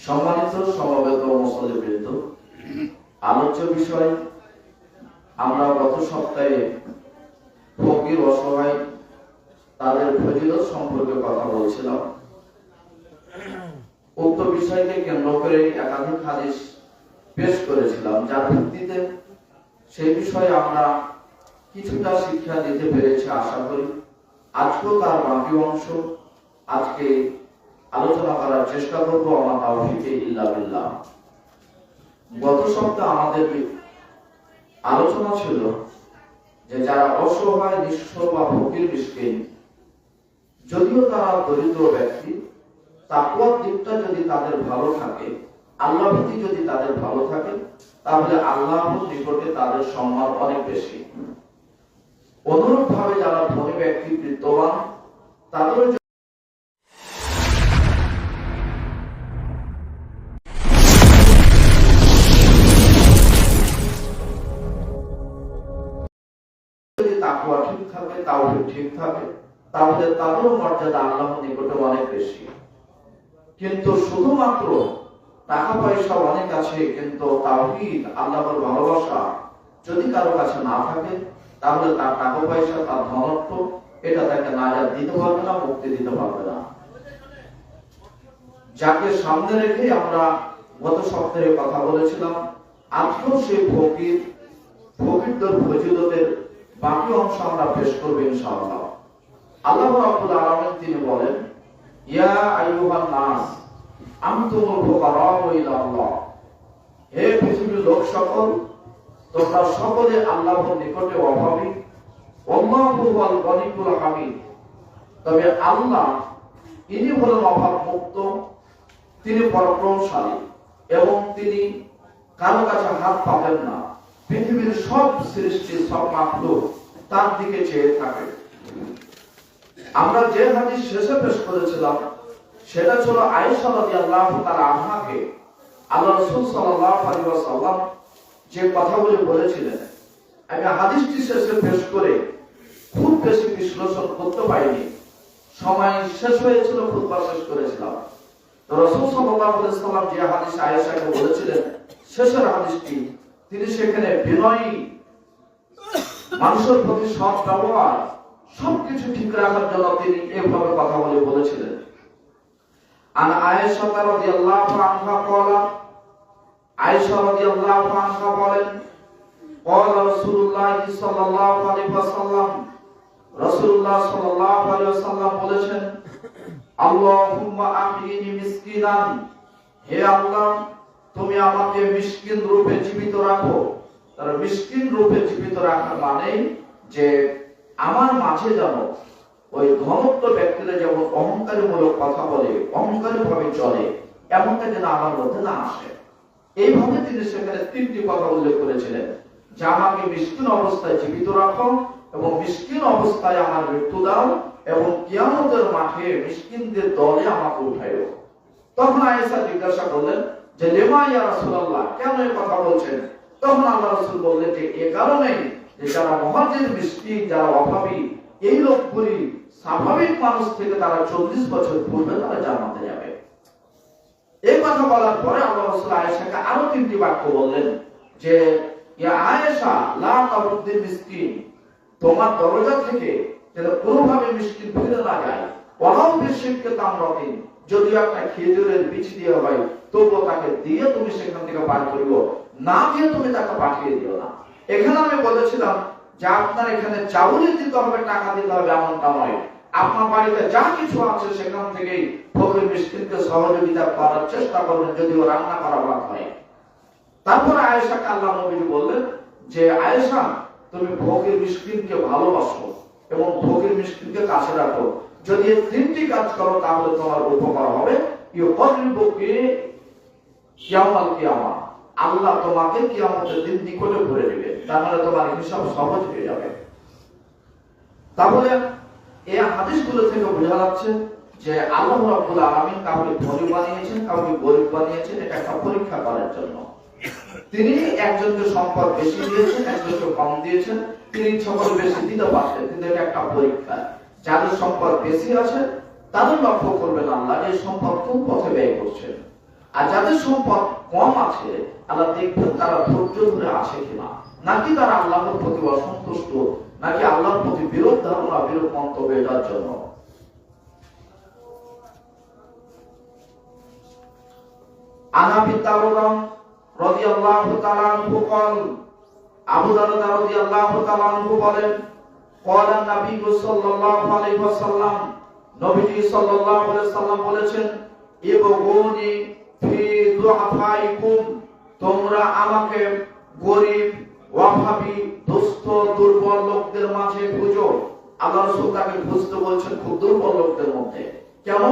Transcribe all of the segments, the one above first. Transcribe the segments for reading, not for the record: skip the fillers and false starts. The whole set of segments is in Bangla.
সম্মানিত সমবেত মুসল্লিবৃন্দ, আলোচ্য বিষয় আমরা গত সপ্তাহে ফকির অসহায় তাদের ফজিলত সম্পর্কে কথা বলছিলাম। উক্ত বিষয়কে কেন্দ্র করে একাধিক হাদিস পেশ করেছিলাম, যার ভিত্তিতে সেই বিষয়ে আমরা কিছুটা শিক্ষা দিতে পেরেছি আশা করি। আজকেও তার বাকি অংশ আজকে আলোচনা করার চেষ্টা করবো। আমার তাওফিকে ইল্লা বিল্লাহ। গত সপ্তাহে আমাদের আলোচনা ছিল যে যারা অসহায়, নিঃস্ব বা ফকির মিসকিন, যদিও তারা দরিদ্র ব্যক্তি, তাকওয়ার দিকটা যদি তাদের ভালো থাকে, আল্লাহ ভীতি যদি তাদের ভালো থাকে, তাহলে আল্লাহর নিকটে তাদের সম্মান অনেক বেশি। অনুরূপ ভাবে যারা ধনী ব্যক্তি, বিত্তবান, তাদের যদি তাকওয়া ঠিক থাকে, তাওহীদ ঠিক থাকে, তাহলে তাদেরও মর্যাদা আল্লাহর নিকটে অনেক বেশি। কিন্তু শুধুমাত্র টাকা পয়সা অনেক আছে, কিন্তু তাওহীদ, আল্লাহর ভালোবাসা যদি কারো কাছে না থাকে, তাহলে তার টাকা পয়সা, তার ধনত্ব, এটা তাকে নাজাত দিতে পারবে না, মুক্তি দিতে পারবে না। যাকে সামনে রেখে আমরা গত সপ্তাহে কথা বলেছিলাম, আজকেও সেই ফকিরদের ফজিলতের বাকি অংশ আমরা পেশ করব ইনশাআল্লাহ। আল্লাহ রাব্বুল আলামিন তিনি বলেন, ইয়া আইয়ুহান নাস আনতুমুল ফুকারাউ ইলা আল্লাহ, হে পৃথিবীর লোক সকল, তোমরা সকলে আল্লাহর নিকটে অভাবী। আল্লাহু হুয়াল গনিয়ুল হামিদ, তবে আল্লাহ ইনি হলেন অভাব মুক্ত, তিনি পরাক্রমশালী এবং তিনি কারো কাছে হাত পাবেন না। পৃথিবীর সব সৃষ্টি, সব মাখলুক তার দিকে চেয়ে থাকে। আমরা যে হাদিস শেষে পেশ করেছিলাম সেটা ছিল আয়েশা রাদিয়াল্লাহু তাআলা আনহাকে আল্লাহ রাসূল সাল্লাল্লাহু আলাইহি ওয়াসাল্লাম যে কথাগুলো বলেছিলেন। আমি হাদিসটি শেষে পেশ করে খুব বেশি বিশ্লেষণ করতে পারিনি, সময় শেষ হয়েছিল, খুতবা শেষ করেছিলাম। তো রাসূল সাল্লাল্লাহু আলাইহি ওয়াসাল্লাম যে হাদিস আয়েশাকে বলেছিলেন, শেষের হাদিসটি, তিনি সেখানে বিনয়ী, মানুষের প্রতি সৎ ব্যবহার, সবকিছু ঠিক রাখার জন্য তিনি এভাবে কথা বলেছিলেন। আন আয়েশা রাদিয়াল্লাহু আনহা বলেন, আয়েশা রাদিয়াল্লাহু আনহা বলেন, قال رسول الله صلى الله عليه وسلم, রাসূলুল্লাহ সাল্লাল্লাহু আলাইহি ওয়াসাল্লাম বলেছেন, আল্লাহুম্মা আহইনি মিসকিনান, হে আল্লাহ তুমি আমাকে মিসকিন রূপে জীবিত রাখো। তার মিসকিন রূপে জীবিত রাখার মানে যে আমার মাঝে যেন ওই ধনত্ব ব্যক্তিরা যেমন অহংকারীমূলক কথা বলে, অহংকারী ভাবে চলে, এমনটা যেন আমার মধ্যে না আসে। এইভাবে তিনি সেখানে তিনটি কথা উল্লেখ করেছিলেন, যে আমাকে মিসকিন অবস্থায় জীবিত রাখো এবং মিসকিন অবস্থায় আমার মৃত্যু দাও এবং কিয়ামতের মাঠে মিসকিনদের দলে আমাকে উঠাইও। তখন আয়েশা জিজ্ঞাসা করলেন যে লিমা ইয়া রাসূলুল্লাহ, কেন এই কথা বলছেন? তখন আল্লাহ রাসূল বললেন যে এই কারণেই যে যারা মুহাজির, মিসকিন, যারা অভাবী, এই লোকগুলি স্বাভাবিক মানুষ থেকে তারা 40 বছর পূর্বে তারা জান্নাতে যাবে। এই কথা বলার পরে আল্লাহ রাসূল আয়েশাকে আরো তিনটি বাক্য বললেন যে ইয়া আয়েশা লা তারুদ্দিল মিসকিন, তোমার দরজা থেকে যেন কোনোভাবে মিসকিন ফিরে না যায়। ওয়ালাউ বিশিক্কে তামরাতিন, যদি একটা খেজুরের বীজ দিয়ে হয় তবুও তাকে দিয়ে তুমি সেখান থেকে পার করিও, না দিয়ে তুমি তাকে পাঠিয়ে দিও না। এখানে আমি বলেছিলাম যে আপনার এখানে চাউল দিতে হবে, টাকা দিতে হবে, এমনটা নয়। আপনার বাড়িতে যা কিছু আছে সেখান থেকেই ফকির মিসকিনকে সহযোগিতা করার চেষ্টা করবেন, যদিও রান্না করা ভাত হয়। তারপরে আয়েশাকে আল্লাহ নবী বললেন যে আয়েশা তুমি ফকির মিসকিনকে ভালোবাসো এবং ফকির মিসকিনকে কাছে রাখো। যদি এই তিনটি কাজ করো তাহলে তোমার উপকার হবে। ইউকরিবুকি ইয়াউমাল কিয়ামা, আল্লাহ তোমাকে কিয়ামতের দিন নিকটে করে নেবে, তার মানে তোমার হিসাব সহজ হয়ে যাবে। তাহলে এই হাদিসগুলো থেকে বোঝা যাচ্ছে যে আল্লাহ রাব্বুল আলামিন কাউকে ধনী বানিয়েছেন, কাউকে গরীব বানিয়েছেন, এটা একটা পরীক্ষা করার জন্য। তিনি একজনকে সম্পদ বেশি দিয়েছেন, একজনকে কম দিয়েছেন, তিনি ইচ্ছা করে বেশি দিতে পারতেন, কিন্তু এটা একটা পরীক্ষা। যাদের সম্পদ বেশি আছে তাদের লক্ষ্য করবেন আল্লাহ এই সম্পদ কোন পথে ব্যয় করছেন, আর যাদের সম্পদ কম আছে আল্লাহ দেখবেন তারা ধৈর্য ধরে আছে কিনা, নাকি তারা আল্লাহর প্রতি অসন্তুষ্ট, নাকি আল্লাহর প্রতি বিরোধ ধারণা বিরোধ মন্তব্য এটার জন্য। আনাবি তাওরাম রাদিয়াল্লাহু তাআলা আনহু قال আবু দারদা রাদিয়াল্লাহু তাআলা আনহু বলেন قال النبي সাল্লাল্লাহু আলাইহি ওয়াসাল্লাম, নবীজি সাল্লাল্লাহু আলাইহি ওয়াসাল্লাম বলেছেন, ইবগুনি ফি দুআফাইকুম, তোমরা আমাকে গরীব, অভাবী, দুস্থ, দুর্বল লোকদের মাঝে খুঁজো। আল্লাহ রাসূল তাকে খুঁজতে বলছেন খুব দুর্বল লোকদের মধ্যে। কেন?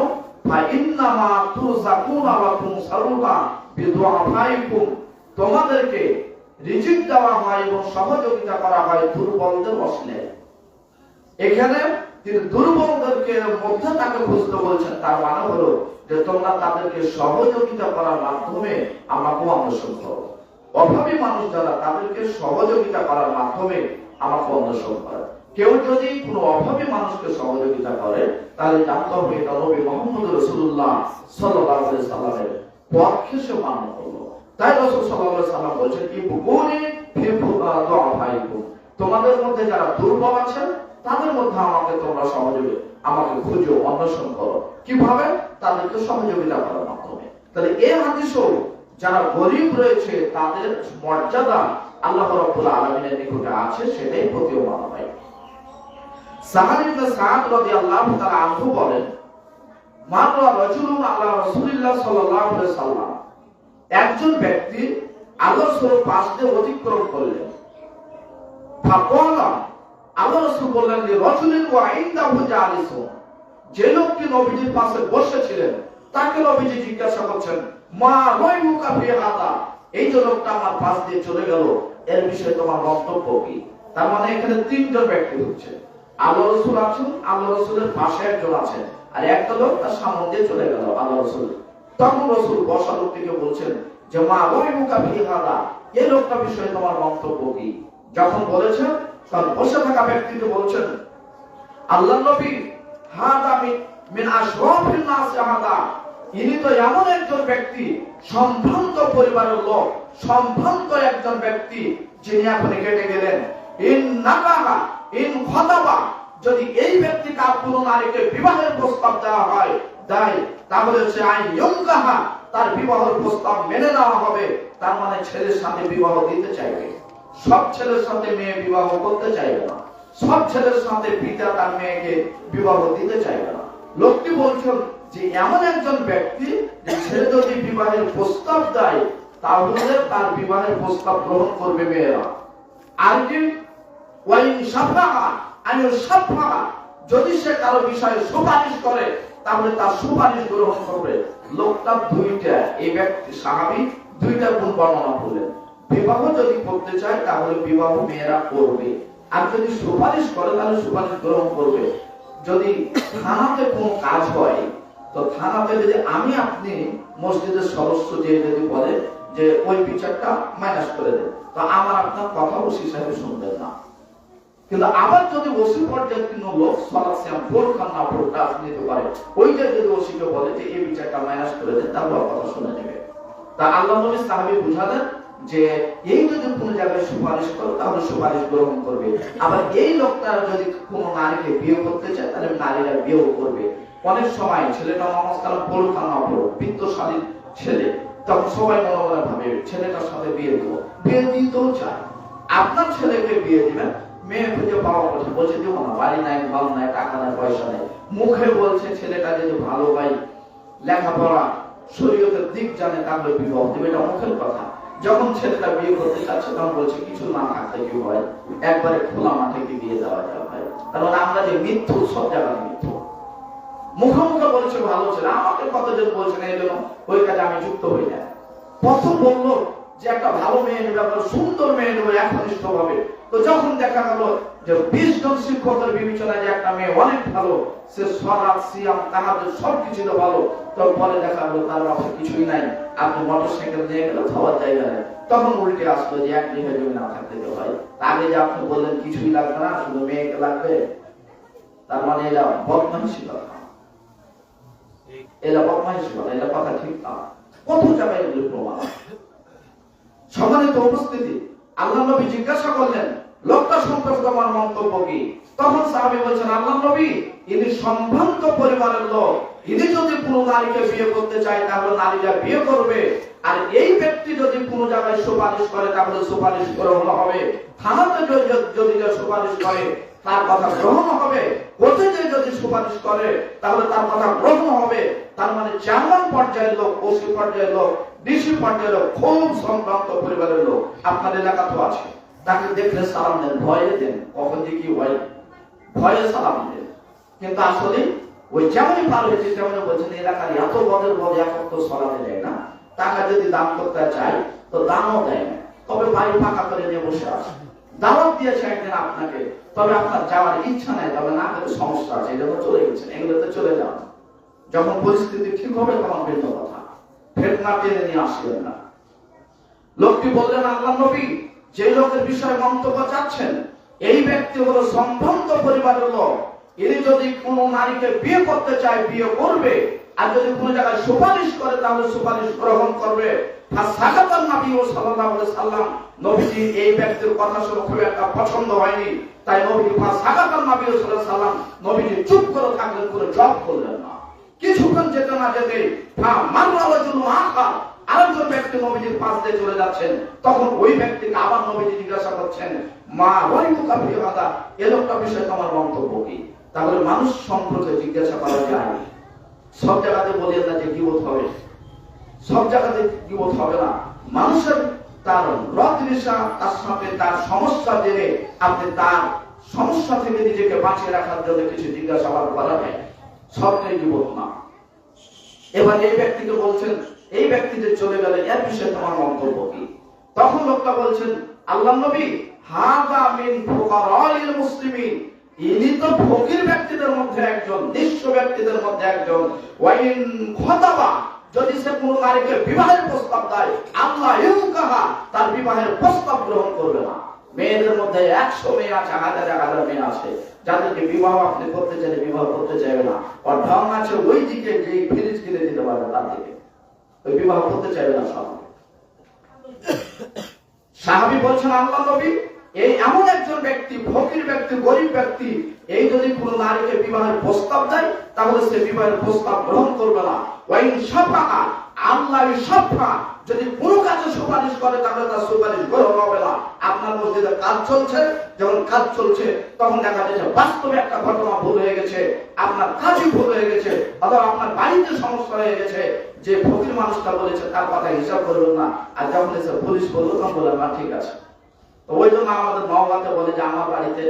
ফা ইন্নামা তুরযাকুনা ওয়া তুনসারুনা বিদুআফাইকুম, তোমাদেরকে রিজিক দেওয়া হয় এবং সহযোগিতা করা হয় দুর্বলদের ওসিলে। এখানে তিনি দুর্বলদেরকে মধ্যে তাকে খুঁজতে বলছেন, তার মানে হলো যে তোমরা তাদেরকে সহযোগিতা করার মাধ্যমে আমাকেও অন্বেষণ করো। অভাবী মানুষ যারা তাদেরকে সহযোগিতা করার মাধ্যমে আমাকে অন্বেষণ করে। কেউ যদি কোনো অভাবী মানুষকে সহযোগিতা করে তাহলে জানতে হবে এটা নবী মুহাম্মদ রাসূলুল্লাহ সাল্লাল্লাহু আলাইহি সাল্লামের পক্ষে সে মান্য করলো। তাই রাসূল সাল্লাল্লাহু আলাইহি সাল্লাম বলেছেন, ইবগুনি ফি দুআফাইকুম, তোমাদের মধ্যে যারা দুর্বল আছেন তাদের মধ্যে আমাকে তোমরা সহযোগী, আমাকে খুঁজো, অন্বেষণ করো। কিভাবে? তাদেরকে সহযোগিতা করার মাধ্যমে। তাহলে এই হাদিসও যারা গরীব রয়েছে তাদের মর্যাদা আল্লাহ রাব্বুল আলামিনের নিকটে আছে, সেটাই প্রতীয়মান হয়। সাহাল ইবনে সাদ রাদিয়াল্লাহু তাআলা আনহু বলেন, মাররা রাজুলুন আলা রাসূলিল্লাহ সাল্লাল্লাহু আলাইহি ওয়াসাল্লাম, একজন ব্যক্তি আল্লাহর রাসূলের পাশ দিয়ে অতিক্রম করলেন। ফাকালা, আল্লাহ রাসূল বললেন, রাজুলুন ওয়া ইনদাহু জালিসুন, যে লোকটি নবীজির পাশে বসেছিলেন তাকে নবীজি জিজ্ঞাসা করছেন, মা রায়ুকা ফি হাদা, এই যে লোকটা আমার পাশ দিয়ে চলে গেল এর বিষয়ে তোমার বক্তব্য কি? তার মানে এখানে তিনজন ব্যক্তি হচ্ছে, আল্লাহ রাসূল আছেন, আল্লাহ রাসূলের পাশে একজন আছেন, আর একটা লোক তার সামনে দিয়ে চলে গেল আল্লাহ রাসূল। তখন রাসূল বসা লোকটিকে বলছেন যে মা রায়ুকা ফি হাদা, এই লোকটার বিষয়ে তোমার বক্তব্য কি? যখন বলেছেন তখন বসে থাকা ব্যক্তিকে বলছেন, আল্লাহর নবী, হাদা মিন আশরাফিন নাস, হাদা, ইনি তো এমন একজন ব্যক্তি, সম্ভ্রান্ত পরিবারের লোক, সম্ভ্রান্ত একজন ব্যক্তি, যিনি এখন কেটে গেলেন। ইন নাকাহা ইন খাতাবা, যদি এই ব্যক্তিকে কোনো নারীকে বিবাহের প্রস্তাব দেওয়া হয় দেয় তাহলে সে আইন ইয়ংকাহা, তার বিবাহের প্রস্তাব মেনে নেওয়া হবে। তার মানে ছেলের সাথে বিবাহ দিতে চাইবে। সব ছেলের সাথে মেয়ে বিবাহ করতে চাইবে না, সব ছেলের সাথে পিতা তার মেয়েকে বিবাহ দিতে চাইবে না। লোকটি বলছেন যে এমন একজন ব্যক্তি, যে ছেলে যদি বিবাহের প্রস্তাব দেয় তাহলে তার বিবাহের প্রস্তাব গ্রহণ করবে মেয়েরা। আর কি ওয়াইন শাফাআ আনিল শাফাআ, যদি সে কারো বিষয়ে সুপারিশ করে তাহলে তার সুপারিশ গ্রহণ করবে। লোকটা দুইটা, এই ব্যক্তি সাহাবী দুইটা গুণ বর্ণনা করলেন। বিবাহ যদি করতে চায় তাহলে বিবাহ মেয়েরা করবে, আর যদি সুপারিশ করে তাহলে সুপারিশ গ্রহণ করবে। যদি থানাতে কোনো কাজ হয় তো থানাতে যদি আমি আপনি মসজিদের সদস্য দিয়ে যদি বলে যে ওই বিচারটা মাইনাস করে দেন, তো আমার আপনার কথা ওসি সাহেব শুনবেন না। কিন্তু আবার যদি ওসি পর্যায়ে কোনো লোক সালাম ভোট খান না ভোট রাজনীতি করে, ওইটা যদি ওসিকে বলে যে এই বিচারটা মাইনাস করে দেন, তাহলে কথা শুনে নেবে। তা আল্লাহ নবী সাহাবী বুঝালেন যে এই যদি কোনো জায়গায় সুপারিশ করে তাহলে সুপারিশ গ্রহণ করবে। আবার এই লোকটা যদি কোনো নারীকে বিয়ে করতে চায় তাহলে নারীরা বিয়েও করবে। অনেক সময় ছেলেটা নমস্কার পড়ুক না পড়ুক, বিত্তশালী ছেলে, তখন সবাই মনে মনে ভাবে ছেলেটার সাথে বিয়ে দেবো, বিয়ে দিতেও চায়। আপনার ছেলেকে বিয়ে দিবেন, মেয়ে খুঁজে পাওয়া কথা বলছে দেবো না, বাড়ি নাই, ভালো নাই, টাকা নাই, পয়সা নেই, মুখে বলছে ছেলেটা যদি ভালো হয়, লেখাপড়া শরীয়তের দিক জানে তাহলে বিবাহ দেবে, এটা মুখের কথা। যখন ছেলেটা বিয়ে করতে চাচ্ছে তখন বলছে কিছু না থাকতে কি হয়, একবারে খোলা মাঠে কি বিয়ে দেওয়া যায় ভাই। কারণ আমরা যে মিথ্যু, সব জায়গায় মিথ্যু। মুখে মুখে বলছে ভালো ছেলে, আমাকে কতজন বলছে না, এই জন্য ওই কাজে আমি যুক্ত হই না। প্রথম বললো যে একটা ভালো মেয়ে নেবে, একটা সুন্দর মেয়ে নেবে একনিষ্ঠ ভাবে, তো যখন দেখা গেল যে 20 জন শিক্ষকের বিবেচনায় যে একটা মেয়ে অনেক ভালো, সে সালাত সিয়াম তাহাজ্জুদ সবকিছু তো ভালো, তো পরে দেখা গেল তার বাসায় কিছুই নাই, আপনি মোটরসাইকেল নিয়ে গেলে খাওয়ার জায়গা নেই, তখন উল্টে আসলো যে এক বিঘা জমি না থাকতে তো ভাই, আগে যে আপনি বললেন কিছুই লাগবে না শুধু মেয়েকে লাগবে, তার মানে এটা বদমাইশি কথা, এটা বদমাইশি কথা, এটা কথা ঠিক না। কত জায়গায় এগুলো প্রমাণ। সম্মানিত উপস্থিতি, আল্লাহ নবী জিজ্ঞাসা করলেন লোকটা সম্পর্কে আমার মন্তব্য কি? তখন সাহাবী বলছেন, আল্লাহ নবী, ইনি সম্ভ্রান্ত পরিবারের লোক, ইনি যদি কোনো নারীকে বিয়ে করতে চায় তাহলে নারীরা বিয়ে করবে, আর এই ব্যক্তি যদি কোনো জায়গায় সুপারিশ করে তাহলে সুপারিশ গ্রহণ হবে, থানাতে যদি সুপারিশ করে তার কথা গ্রহণ হবে, কোর্টে যদি সুপারিশ করে তাহলে তার কথা গ্রহণ হবে। তার মানে চেয়ারম্যান পর্যায়ের লোক, ওসি পর্যায়ের লোক, ডিসি পর্যায়ের লোক, খুব সম্ভ্রান্ত পরিবারের লোক। আপনার এলাকা তো আছে, তাকে দেখলে সালাম দেন, ভয়ে দেন, কখন যে কি হয় ভয়ে সালাম দেন। কিন্তু আসলে ওই যেমনই পার হয়েছে তেমনি বলছেন এলাকার এত বদের বদ এক তো সরাতে দেয় না, টাকা যদি দান করতে চাই তো দানও দেয় না, তবে বাড়ি ফাঁকা করে নিয়ে বসে আছে। দাওয়াত দিয়েছে একদিন আপনাকে, তবে আপনার যাওয়ার ইচ্ছা নেই, তবে না হলে সমস্যা আছে, এটা তো চলে গেছেন, এগুলোতে চলে যান। যখন পরিস্থিতি ঠিক হবে তখন ভিন্ন কথা, ফেতনা টেনে নিয়ে আসবেন না। লোকটি বললেন, আল্লাহ নবী, যে লোকের বিষয়ে মন্তব্য চাচ্ছেন এই ব্যক্তি হলো সম্ভ্রান্ত পরিবারের লোক, ইনি যদি কোনো নারীকে বিয়ে করতে চায় বিয়ে করবে, আর যদি কোনো জায়গায় সুপারিশ করে তাহলে সুপারিশ গ্রহণ করবে। নবীজি এই ব্যক্তির কথা শুনে খুব একটা পছন্দ হয়নি, তাই নবীজি চুপ করে থাকলেন, করে জব করলেন না। কিছুক্ষণ যেতে না যেতে আরেকজন ব্যক্তি নবীজির পাশ দিয়ে চলে যাচ্ছেন, তখন ওই ব্যক্তিকে আবার নবীজি জিজ্ঞাসা করছেন, মা ওয়াইমুকা ফি হাদা, এই লোকটার বিষয়ে তোমার মন্তব্য কি? তাহলে মানুষ সম্পর্কে জিজ্ঞাসা করা যায়। সব জায়গাতে বলি না যে গীবত হবে, সব জায়গাতে গীবত হবে না। মানুষের তার রদ নেশা, তার সাথে তার সমস্যা জেনে আপনি তার সমস্যা থেকে নিজেকে বাঁচিয়ে রাখার জন্য কিছু জিজ্ঞাসাবাদ করা যায়, সবটাই গীবত না। এবার এই ব্যক্তিকে বলছেন, এই ব্যক্তি যে চলে গেলে এর বিষয়ে তোমার মন্তব্য কি? তখন লোকটা বলছেন, আল্লাহ নবী, হাদা মিন ফুকারাইল মুসলিমিন, ইনি তো ফকির ব্যক্তিদের মধ্যে একজন, নিঃস্ব ব্যক্তিদের মধ্যে একজন। ওয়াইন খতাবা, যদি সে কোনো নারীকে বিবাহের প্রস্তাব দেয়, আল্লাহ ইউকাহা, তার বিবাহের প্রস্তাব গ্রহণ করবে না। মেয়েদের মধ্যে 100 মেয়ে আছে, হাজার হাজার মেয়ে আছে, যাদেরকে বিবাহ আপনি করতে চাইলে বিবাহ করতে চাইবে না। আর ঢং আছে ওই দিকে যে ফ্রিজ কিনে দিতে পারবে তার দিকে, ওই বিবাহ করতে চাইবে না সব। সাহাবী বলছেন, আল্লাহ নবী, এই এমন একজন ব্যক্তি, ফকির ব্যক্তি, গরিব ব্যক্তি, এই যদি কোন নারীকে বিবাহের প্রস্তাব দেয় তাহলে সে বিবাহের প্রস্তাব গ্রহণ করবে না। ওয়াইন শাফাআ, আল্লাহ শাফা, যদি কোনো কাজে সুপারিশ করে তাহলে তার সুপারিশ গ্রহণ হবে না। আপনার মসজিদে কাজ চলছে, যখন কাজ চলছে তখন দেখা যাচ্ছে বাস্তবে একটা ঘটনা ভুল হয়ে গেছে, আপনার কাজই ভুল হয়ে গেছে, অথবা আপনার বাড়িতে সমস্যা হয়ে গেছে, যে ফকির মানুষটা বলেছে তার কথা হিসাব করবেন না, আর যখন এসে পুলিশ বললো তখন বললেন না ঠিক আছে। তো ওই জন্য আমাদের নওগাঁতে বলে যে আমার বাড়িতে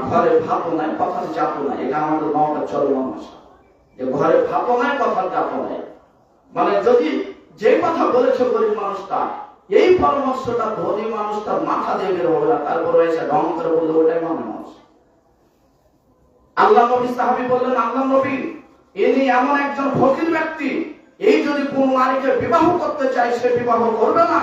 ঘরে ভাতও নাই, কথার চাপও নাই, এটা আমাদের নওগাঁর চলমান ভাষা, যে ঘরে ভাতও নাই, কথার চাপও নাই। মানে যদি যে কথা বলেছে গরিব মানুষটা, এই পরামর্শটা ধনী মানুষটার মাথা দিয়ে বের হবে না, তারপরে এসে ঢং করে বললে ওটাই মানে মানুষ। আল্লাহ নবী, সাহাবী বললেন, আল্লাহ নবী, ইনি এমন একজন ফকির ব্যক্তি, এই যদি কোন নারীকে বিবাহ করতে চায় সে বিবাহ করবে না,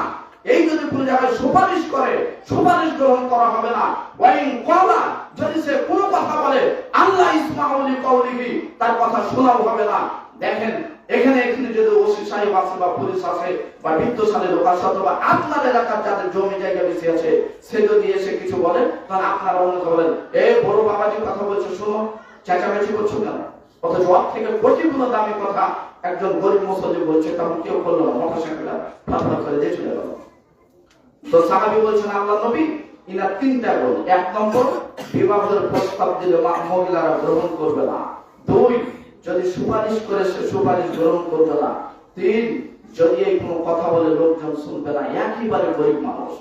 এই যদি কোন জায়গায় সুপারিশ করে সুপারিশ গ্রহণ করা হবে না। ওয়াইন ক্বালা, যদি সে কোনো কথা বলে আল্লাহ ইসমাউ লিকাউলিহি, তার কথা শোনাও হবে না। দেখেন এখানে যদি ওসি সাহেব আছে বা পুলিশ আছে বা বিত্তশালী লোক আছে, অথবা আপনার এলাকার যাদের জমি জায়গা বেশি আছে, সে যদি এসে কিছু বলে তাহলে আপনারা অন্য বলেন, এই বড় বাবাজি কথা বলছে শোনো, চেঁচামেচি করছো কেন? অথচ ওর থেকে কোটি গুণ দামি কথা একজন গরিব মুসল্লি বলছে, তখন কেউ করলো না, মোটরসাইকেলটা ফাঁফা করে দিয়ে চলে গেল। তো সাহাবী বলছেন, আল্লাহ নবী, ইনার 3টা গুণ। 1 নম্বর, বিবাহের প্রস্তাব দিলে মহিলারা গ্রহণ করবে না। 2, যদি সুপারিশ করে সে সুপারিশ গ্রহণ করবে না। 3, যদি এই কোনো কথা বলে লোকজন শুনবে না, একেবারে গরিব মানুষ।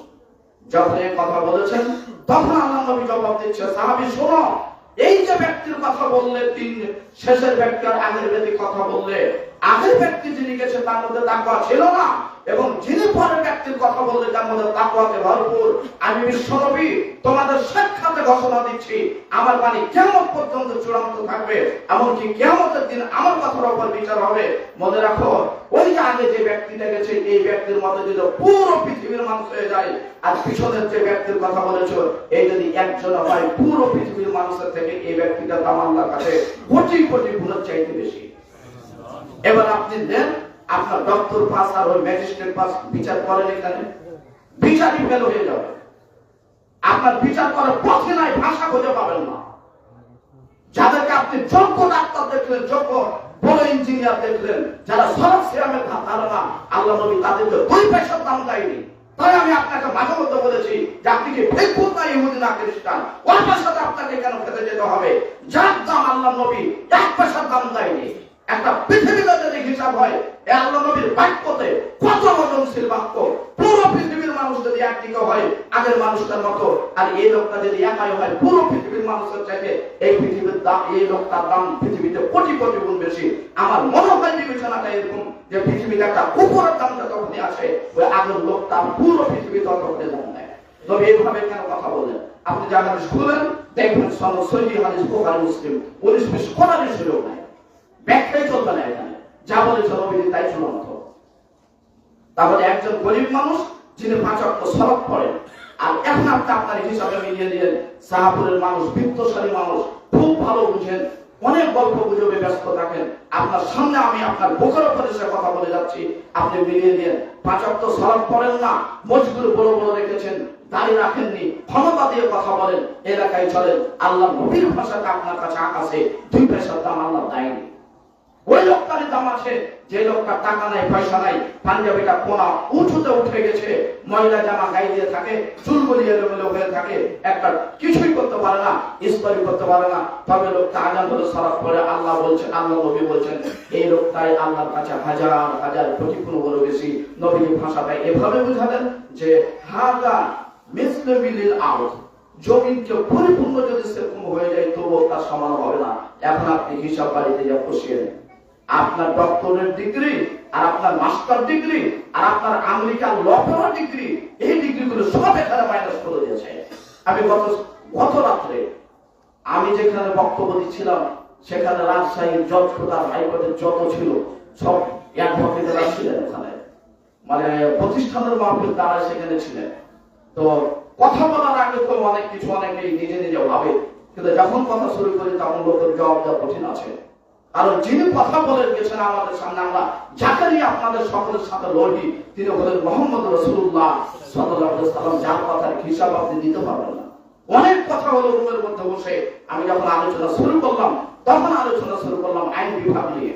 যখন এই কথা বলেছেন তখন আল্লাহ নবী জবাব দিচ্ছে, সাহাবী শোনো, এই যে ব্যক্তির কথা বললে, 3 শেষের ব্যক্তি আর আগের ব্যক্তি কথা বললে, আগের ব্যক্তি যিনি গেছে তার মধ্যে তাকওয়া ছিল না, এবং যিনি পরের ব্যক্তির কথা বললে তার মধ্যে তাকওয়াতে ভরপুর। আমি বিশ্বনবী তোমাদের সাক্ষাতে ঘোষণা দিচ্ছি, আমার বাণী কিয়ামত পর্যন্ত চূড়ান্ত থাকবে, এমনকি কিয়ামতের দিন আমার কথার উপর বিচার হবে। মনে রাখো, ওই যে আগে যে ব্যক্তিটা গেছে এই ব্যক্তির মধ্যে যদি পুরো পৃথিবীর মানুষ হয়ে যায়, আর পিছনের যে ব্যক্তির কথা বলেছো এই যদি একজন হয়, পুরো পৃথিবীর মানুষের থেকে এই ব্যক্তিটা আল্লাহর কাছে কোটি কোটি গুণের চাইতে বেশি। এবার আপনি দেন, আপনার ডক্টর পাস আর ওই ম্যাজিস্ট্রেট পাস বিচার করেন এখানে? বিচারই ফেল হয়ে যাবে। আপনার বিচার করার পথে নাই, ভাষা খুঁজে পাবেন না। যাদেরকে আপনি যোগ্য ডাক্তার দেখলেন, যোগ্য বড় ইঞ্জিনিয়ার দেখলেন, যারা সরব সিরামের ধারণা আল্লাহ নবী তাদেরকে 2 পয়সার দাম দেয়নি। তাই আমি আপনাকে মাঝে মধ্যে বলেছি যে আপনি কি ফেসবুক না ইহুদি না খ্রিস্টান, ওটার সাথে আপনাকে কেন খেতে যেতে হবে? যার দাম আল্লাহ নবী 1 পয়সার দাম দেয়নি। একটা পৃথিবীতে যদি হিসাব হয়, আল্লাহ নবীর বাক্যতে কত ওজনশীল বাক্য, পুরো পৃথিবীর মানুষ যদি একদিকে হয় আগের মানুষটার মতো, আর এই লোকটা যদি একাই হয় পুরো পৃথিবীর মানুষের চাইতে এই পৃথিবীর দাম, এই লোকটার দাম পৃথিবীতে কোটি কোটি গুণ বেশি। আমার মনে হয় বিবেচনাটা এরকম যে পৃথিবীতে একটা কুকুরের দাম যতক্ষণই আসে, ওই আগের লোকটা পুরো পৃথিবী ততক্ষণে দাম নেয়। তবে এইভাবে কেন কথা বলেন? আপনি যা হাদিস খুলেন দেখবেন সনদ সহিহ হাদিস, বুখারী মুসলিম 19-20 কোন হাদিসেও নাই, ব্যাখ্যাই চলবে না এখানে, যা বলেছে নবী তাই চূড়ান্ত। তাহলে একজন গরিব মানুষ যিনি 5 ওয়াক্ত সালাত পড়েন, আর এখন আপনি আপনার হিসাবে মিলিয়ে দিলেন সাহাপুরের মানুষ, বিত্তশালী মানুষ, খুব ভালো বুঝেন, অনেক গল্প গুজবে ব্যস্ত থাকেন, আপনার সামনে আমি আপনার বুকের উপরে সে কথা বলে যাচ্ছি, আপনি মিলিয়ে দিলেন 5 ওয়াক্ত সালাত পড়েন না, মসজিদ বড় বড় রেখেছেন, দাড়ি রাখেননি, ক্ষমতা দিয়ে কথা বলেন, এলাকায় চলেন, আল্লাহ নবীর ভাষাটা আপনার কাছে আকাশে 2 পয়সার দাম আল্লাহ দেয়নি। ওই লোকটারই দাম আছে যে লোকটা টাকা নাই, পয়সা নাই, পাঞ্জাবিটা কোনা উঁচুতে উঠে গেছে, ময়লা জামা গায়ে দিয়ে থাকে, চুলগুলি এলোমেলো হয়ে থাকে, একটা কিছুই করতে পারে না, ইস্তারি করতে পারে না, তবে লোকটা আজান ধরে সালাত পড়ে, আল্লাহ বলছেন, আল্লাহ নবী বলছেন এই লোকটাই আল্লাহর কাছে হাজার হাজার কোটি গুণ বড় বেশি। নবীর ভাষাটা এভাবে বুঝালেন যে হাযা মিসলু বিল আরদ, জমিনকে পরিপূর্ণ যদি সেরকম হয়ে যায় তবুও তার সমান হবে না। এখন আপনি হিসাব বাড়িতে যা বসিয়ে নেন, আপনার ডক্টরের ডিগ্রি আর আপনার মাস্টার ডিগ্রি আর আপনার আমেরিকার ল পড়ার ডিগ্রি, এই ডিগ্রিগুলো সব এখানে মাইনাস করে দিয়েছে। আমি গত রাত্রে আমি যেখানে বক্তব্য দিচ্ছিলাম সেখানে রাজশাহীর জজ কোটার হাইকোর্টের যত ছিল সব অ্যাডভোকেটরা ছিলেন ওখানে, মানে প্রতিষ্ঠানের মাহফিল তারা সেখানে ছিলেন। তো কথা বলার আগে তো অনেক কিছু অনেকেই নিজে নিজে ভাবে, কিন্তু যখন কথা শুরু করি তখন লোকের জবাব দেওয়া কঠিন আছে। কারণ যিনি কথা বলে গেছেন আমাদের সামনে, আমরা যাকে নিয়ে আপনাদের সকলের সাথে লড়ি, তিনি হলেন মুহাম্মদ রাসূলুল্লাহ সাল্লাল্লাহু আলাইহি ওয়াসাল্লাম, যার কথার হিসাব আপনি দিতে পারবেন না। অনেক কথা হলো রুমের মধ্যে বসে, আমি যখন আলোচনা শুরু করলাম তখন আলোচনা শুরু করলাম আইন বিভাগ নিয়ে।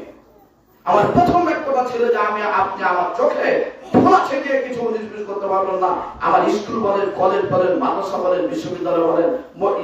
আমার প্রথম বাক্যটা ছিল যে আপনি আমার চোখে ধোঁয়া ছেড়ে কিছু উনিশ করতে পারবেন না। আমার স্কুল বলেন, কলেজ বলেন, মাদ্রাসা বলেন, বিশ্ববিদ্যালয় বলেন,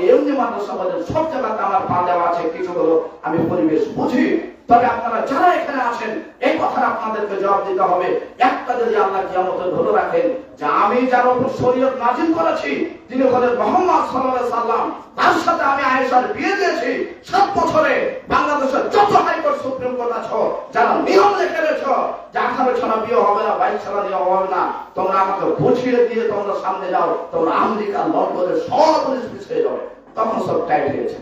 এমনি মাদ্রাসা বলেন, সব জায়গাতে আমার পা দেওয়া আছে। কিছু হলো আমি পরিবেশ বুঝি। তবে আপনারা যারা এখানে আছেন এই কথা আপনাদেরকে জবাব দিতে হবে। একটা যদি আল্লাহ কিয়ামতে ধরে রাখেন যে আমি যার উপর শরীয়ত নাযিল করেছি তিনি হলেন মুহাম্মদ সাল্লাল্লাহু আলাইহি সাল্লাম, তার সাথে আমি আয়েশার বিয়ে দিয়েছি, 7 বছরে বাংলাদেশের যত হাইকোর্ট সুপ্রিম কোর্ট আছে যারা নিয়ম লিখে রেখেছ যে 18 ছাড়া বিয়ে হবে না, 22 ছাড়া বিয়ে হবে না, তোমরা আমাকে বুঝিয়ে দিয়ে তোমরা সামনে যাও, তোমরা আমেরিকা লন্ডনের সব পুলিশ পিছিয়ে যাবে, তখন সব টাইট হয়েছে।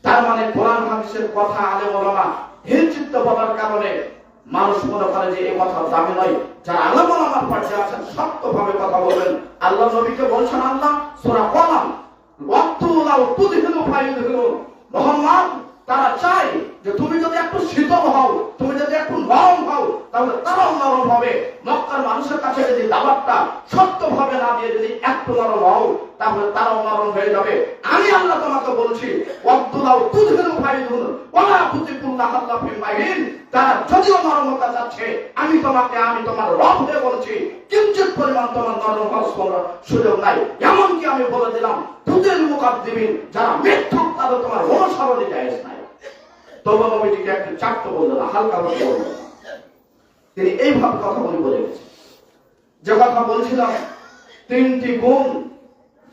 তার মানে কোরআন হাদিসের কথা আলেম ওলামা হিরচিত্ত বলার কারণে মানুষ মনে করে যে এই কথা দামি নয়। যারা আলেম ওলামার পাশে আছেন শক্তভাবে কথা বলবেন। আল্লাহ নবীকে বলছেন আল্লাহ সূরা কলাম ওয়াক্তুলাউ তুদহিলু ফায়ুদহিলু, মুহাম্মদ তারা চাই যে তুমি যদি একটু শীতল হও, তুমি যদি একটু নরম হও, তাহলে তারাও নরম হবে। মক্কার মানুষের কাছে যদি দাওয়াতটা শক্তভাবে না দিয়ে যদি একটু নরম হও, তাহলে তারাও নরম হয়ে যাবে। আমি আল্লাহ তোমাকে বলছি ওয়াক্তুলাউ তুদহিলু ফায়ুদহিলু ওয়ালা তুতিকুল্লাহ আল্লাহ ফিল মাইন, তারা যদিও নরমতা চাচ্ছে আমি তোমার রব হয়ে বলছি কিঞ্চিত পরিমাণ তোমার নরম হওয়ার সুযোগ নাই। এমনকি আমি বলে দিলাম তুদের মুকাদ্দিমিন, যারা মিথ্যুক তাদের তোমার অনুসরণে জায়েজ নাই। তবে নবীজিকে একটু চাট্ট বললেন না, হালকা ভাবে বললেন। তিনি এইভাবে কথা বলে গেছেন যে কথা বলছিলাম 3টি গুণ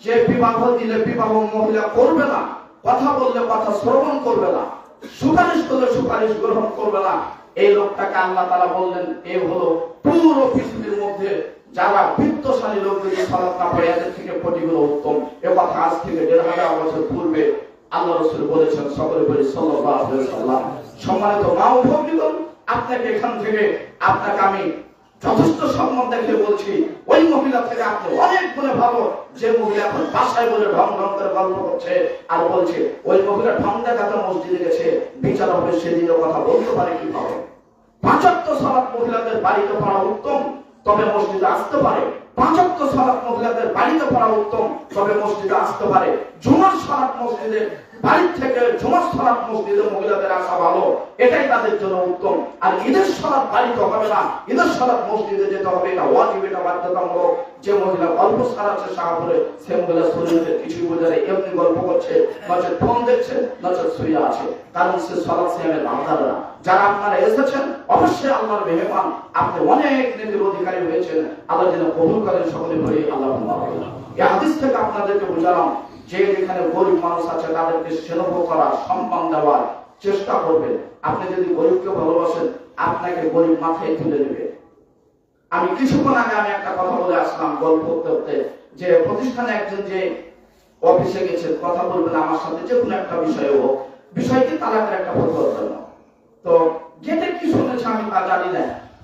যে বিবাহ দিলে বিবাহ মহিলা করবে না, কথা বললে কথা শ্রবণ করবে না, সুপারিশ করলে সুপারিশ গ্রহণ করবে না, এই লোকটাকে আল্লাহ তাআলা বললেন এই হলো পুরো পৃথিবীর মধ্যে যারা বিত্তশালী লোক যদি সালাত না পড়ে এদের থেকে কোটিগুলো উত্তম। এ কথা আজ থেকে 1500 বছর পূর্বে আল্লাহ রাসূল বলেছেন। সকলে বলি সাল্লাল্লাহু আলাইহি ওয়াসাল্লাম। সম্মানিত মা ও ভগ্নীগণ, আপনাকে এখান থেকে আপনাকে আমি যথেষ্ট সম্মান দেখে বলছি ওই মহিলা থেকে আপনি অনেক গুণে ভালো। যে মহিলা এখন বাসায় বলে ঢং ঢং করে গল্প করছে আর বলছে ওই মহিলা ঢং দেখাতে মসজিদে গেছে, বিচার হবে সেদিনের কথা বলতে পারে কিভাবে? 5 ওয়াক্ত সালাত মহিলাদের বাড়িতে পড়া উত্তম, তবে মসজিদে আসতে পারে। 5 ওয়াক্ত সালাত মহিলাদের বাড়িতে পড়া উত্তম, তবে মসজিদে আসতে পারে। জুমার সালাত মসজিদে বাড়ি থেকে জুমার সালাত মসজিদে মহিলাদের আসা ভালো, এটাই তাদের জন্য উত্তম। আর ঈদের সালাত বাড়িতে হবে না, ঈদের সালাত মসজিদে যেতে হবে, এটা ওয়াজিব, এটা বাধ্যতামূলক। যে মহিলা গল্প সারাচ্ছে শাহপুরে, সে মহিলা শরীরে কিছুই বোঝে না, এমনি গল্প করছে, নচেত ফোন দেখছে, নচেত শুয়ে আছে, কারণ সে সালাত সিয়ামের বাঁধার না। যারা আপনারা এসেছেন অবশ্যই আল্লাহর মেহমান, আপনি অনেক নেকির অধিকারী হয়েছেন, আল্লাহ যেন কবুল করেন সকলে বলি আল্লাহুম্মা আমিন। এই হাদিস থেকে আপনাদেরকে বুঝালাম যে যেখানে গরিব মানুষ আছে তাদেরকে স্নেহ করা, সম্মান দেওয়ার চেষ্টা করবেন। আপনি যদি গরিবকে ভালোবাসেন, আপনাকে গরিব মাথায় তুলে নেবে। আমি কিছুক্ষণ আগে একটা কথা বলে আসলাম গল্প করতে করতে, যে প্রতিষ্ঠানে একজন যে অফিসে গেছেন, কথা বলবেন আমার সাথে যে কোনো একটা বিষয়ে হোক, বিষয়টি তালাকের একটা ফতোয়ার জন্য। তো যেটা কি শুনেছে আমি তা জানি না।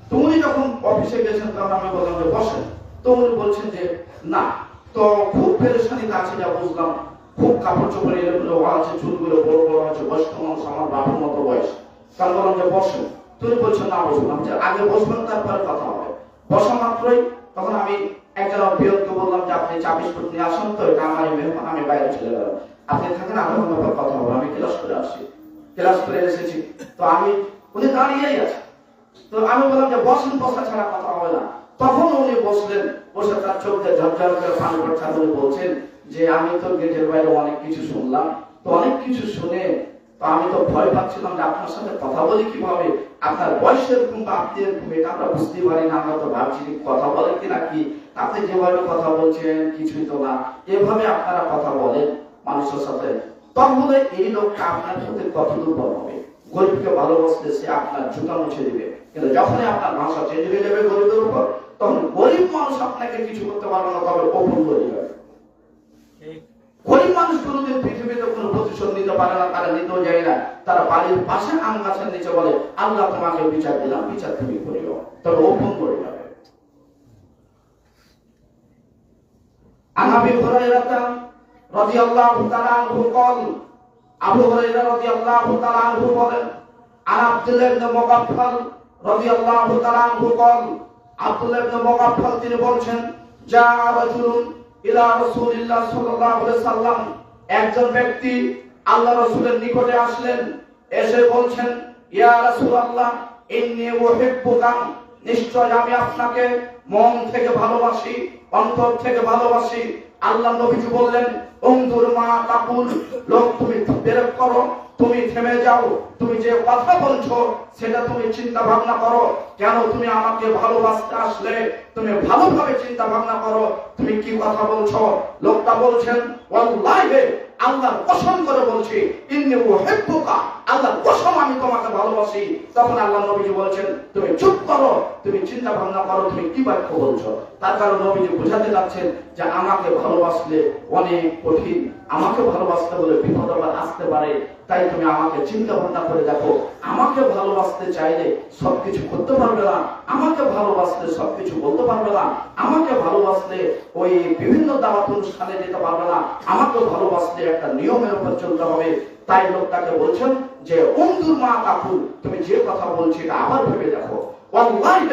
তো উনি যখন অফিসে গেছেন তখন আমি বললাম যে বসেন। তো উনি বলছেন যে না, তো খুব পেরেশানিতে আছে, যা বুঝলাম, খুব কাপড় চোপড় এলোমেলো আছে, চুলগুলো বড় বড় আছে, বয়স্ক মানুষ, আমার বাবার মতো বয়স। তার বললাম যে বসেন। তুমি বলছেন না বসলাম, যে আগে বসবেন তারপরে কথা হবে। বসা মাত্রই তখন আমি একজন অভিযোগকে বললাম যে আপনি চা বিস্কুট নিয়ে আসুন, তো এটা আমার মেহমান, আমি বাইরে চলে গেলাম, আপনি থাকেন, আধা ঘন্টা পর কথা হবে, আমি ক্লাস করে আসছি। ক্লাস করে এসেছি, তো উনি দাঁড়িয়েই আছে। তো আমি বললাম যে বসেন, বসা ছাড়া কথা হবে না। তখন উনি বসলেন, বসে তার চোখ দিয়ে ঝরঝর করে পানি পড়ছে। উনি বলছেন যে আমি তো গেটের বাইরে অনেক কিছু শুনলাম, তো অনেক কিছু শুনে তো আমি তো ভয় পাচ্ছিলাম যে আপনার সাথে কথা বলি কিভাবে, আপনার বয়স এরকম বা আপনি এরকম, এটা আমরা বুঝতে পারি না। আমরা তো ভাবছি কথা বলেন কি নাকি, আপনি যেভাবে কথা বলছেন কিছুই তো না, এভাবে আপনারা কথা বলেন মানুষের সাথে। তাহলে এই লোকটা আপনার সাথে কত দুর্বল হবে। গরিবকে ভালোবাসলে সে আপনার জুতা মুছে দিবে, কিন্তু যখনই আপনার ভাষা চেঞ্জ হয়ে যাবে গরিবের উপর, তখন গরিব মানুষ আপনাকে কিছু করতে পারবে না, তবে অপূর্ণ হয়ে যাবে। গরিব মানুষ কোনোদিন পৃথিবীতে কোনো প্রতিশোধ নিতে পারে না, তারা নিতেও যায় না। তারা বাড়ির পাশে আম গাছের নিচে বলে আল্লাহ তোমাকে বিচার দিলাম, বিচার তুমি করিও, তবে অপূর্ণ করে যাবে। আন আবি হুরায়রা রাদিয়াল্লাহু তাআলা আনহু قال, আবু হুরায়রা রাদিয়াল্লাহু তাআলা আনহু বলেন, আন আব্দুল্লাহ ইবনে মুগাফফাল রাদিয়াল্লাহু তাআলা আনহু قال, আব্দুল্লাহ ইবনে মুগাফফাল তিনি বলছেন, যা রাজুলুন ইলা রাসূলিল্লাহ সাল্লাল্লাহু আলাইহি সাল্লাম, একজন ব্যক্তি আল্লাহ রাসূলের নিকটে আসলেন, এসে বলছেন, ইয়া রাসূলুল্লাহ ইন্নী উহিব্বুকা, নিশ্চয় আমি আপনাকে মন থেকে ভালোবাসি, অন্তর থেকে ভালোবাসি। আল্লাহ নবীজি বললেন, উনজুর মা তাকুল, লোক তুমি বেরেক করো, তুমি থেমে যাও, তুমি যে কথা বলছো সেটা তুমি চিন্তা ভাবনা করো। কেন তুমি আমাকে ভালোবাসতে আসলে, তুমি ভালোভাবে চিন্তা ভাবনা করো, তুমি কি কথা বলছো। লোকটা বলছেন, ওয়াল্লাহি, আল্লাহর কসম করে বলছি, ইন্নী উহিব্বুকা, আল্লাহর কসম আমি তোমাকে ভালোবাসি। তখন আল্লাহ নবীজি বলছেন, তুমি চুপ করো, তুমি চিন্তা ভাবনা করো, তুমি কি বাক্য বলছো। তার কারণ নবীজি বোঝাতে যাচ্ছেন যে আমাকে ভালোবাসলে অনেক কঠিন, আমাকে ভালোবাসতে হলে বিপদ আবার আসতে পারে, তাই তুমি আমাকে চিন্তা ভাবনা করে দেখো। আমাকে ভালোবাসতে চাইলে সবকিছু করতে পারবে না, আমাকে ভালোবাসলে সবকিছু বলতে পারবে না, আমাকে ভালোবাসলে ওই বিভিন্ন দাওয়াত অনুষ্ঠানে যেতে পারবে না, আমাকে ভালোবাসলে একটা নিয়মের উপর চলতে হবে। তাই লোকটাকে বলছেন যে উনজুর মা তাকুল, তুমি যে কথা বলছি এটা আবার ভেবে দেখো। ওয়াল্লাহি,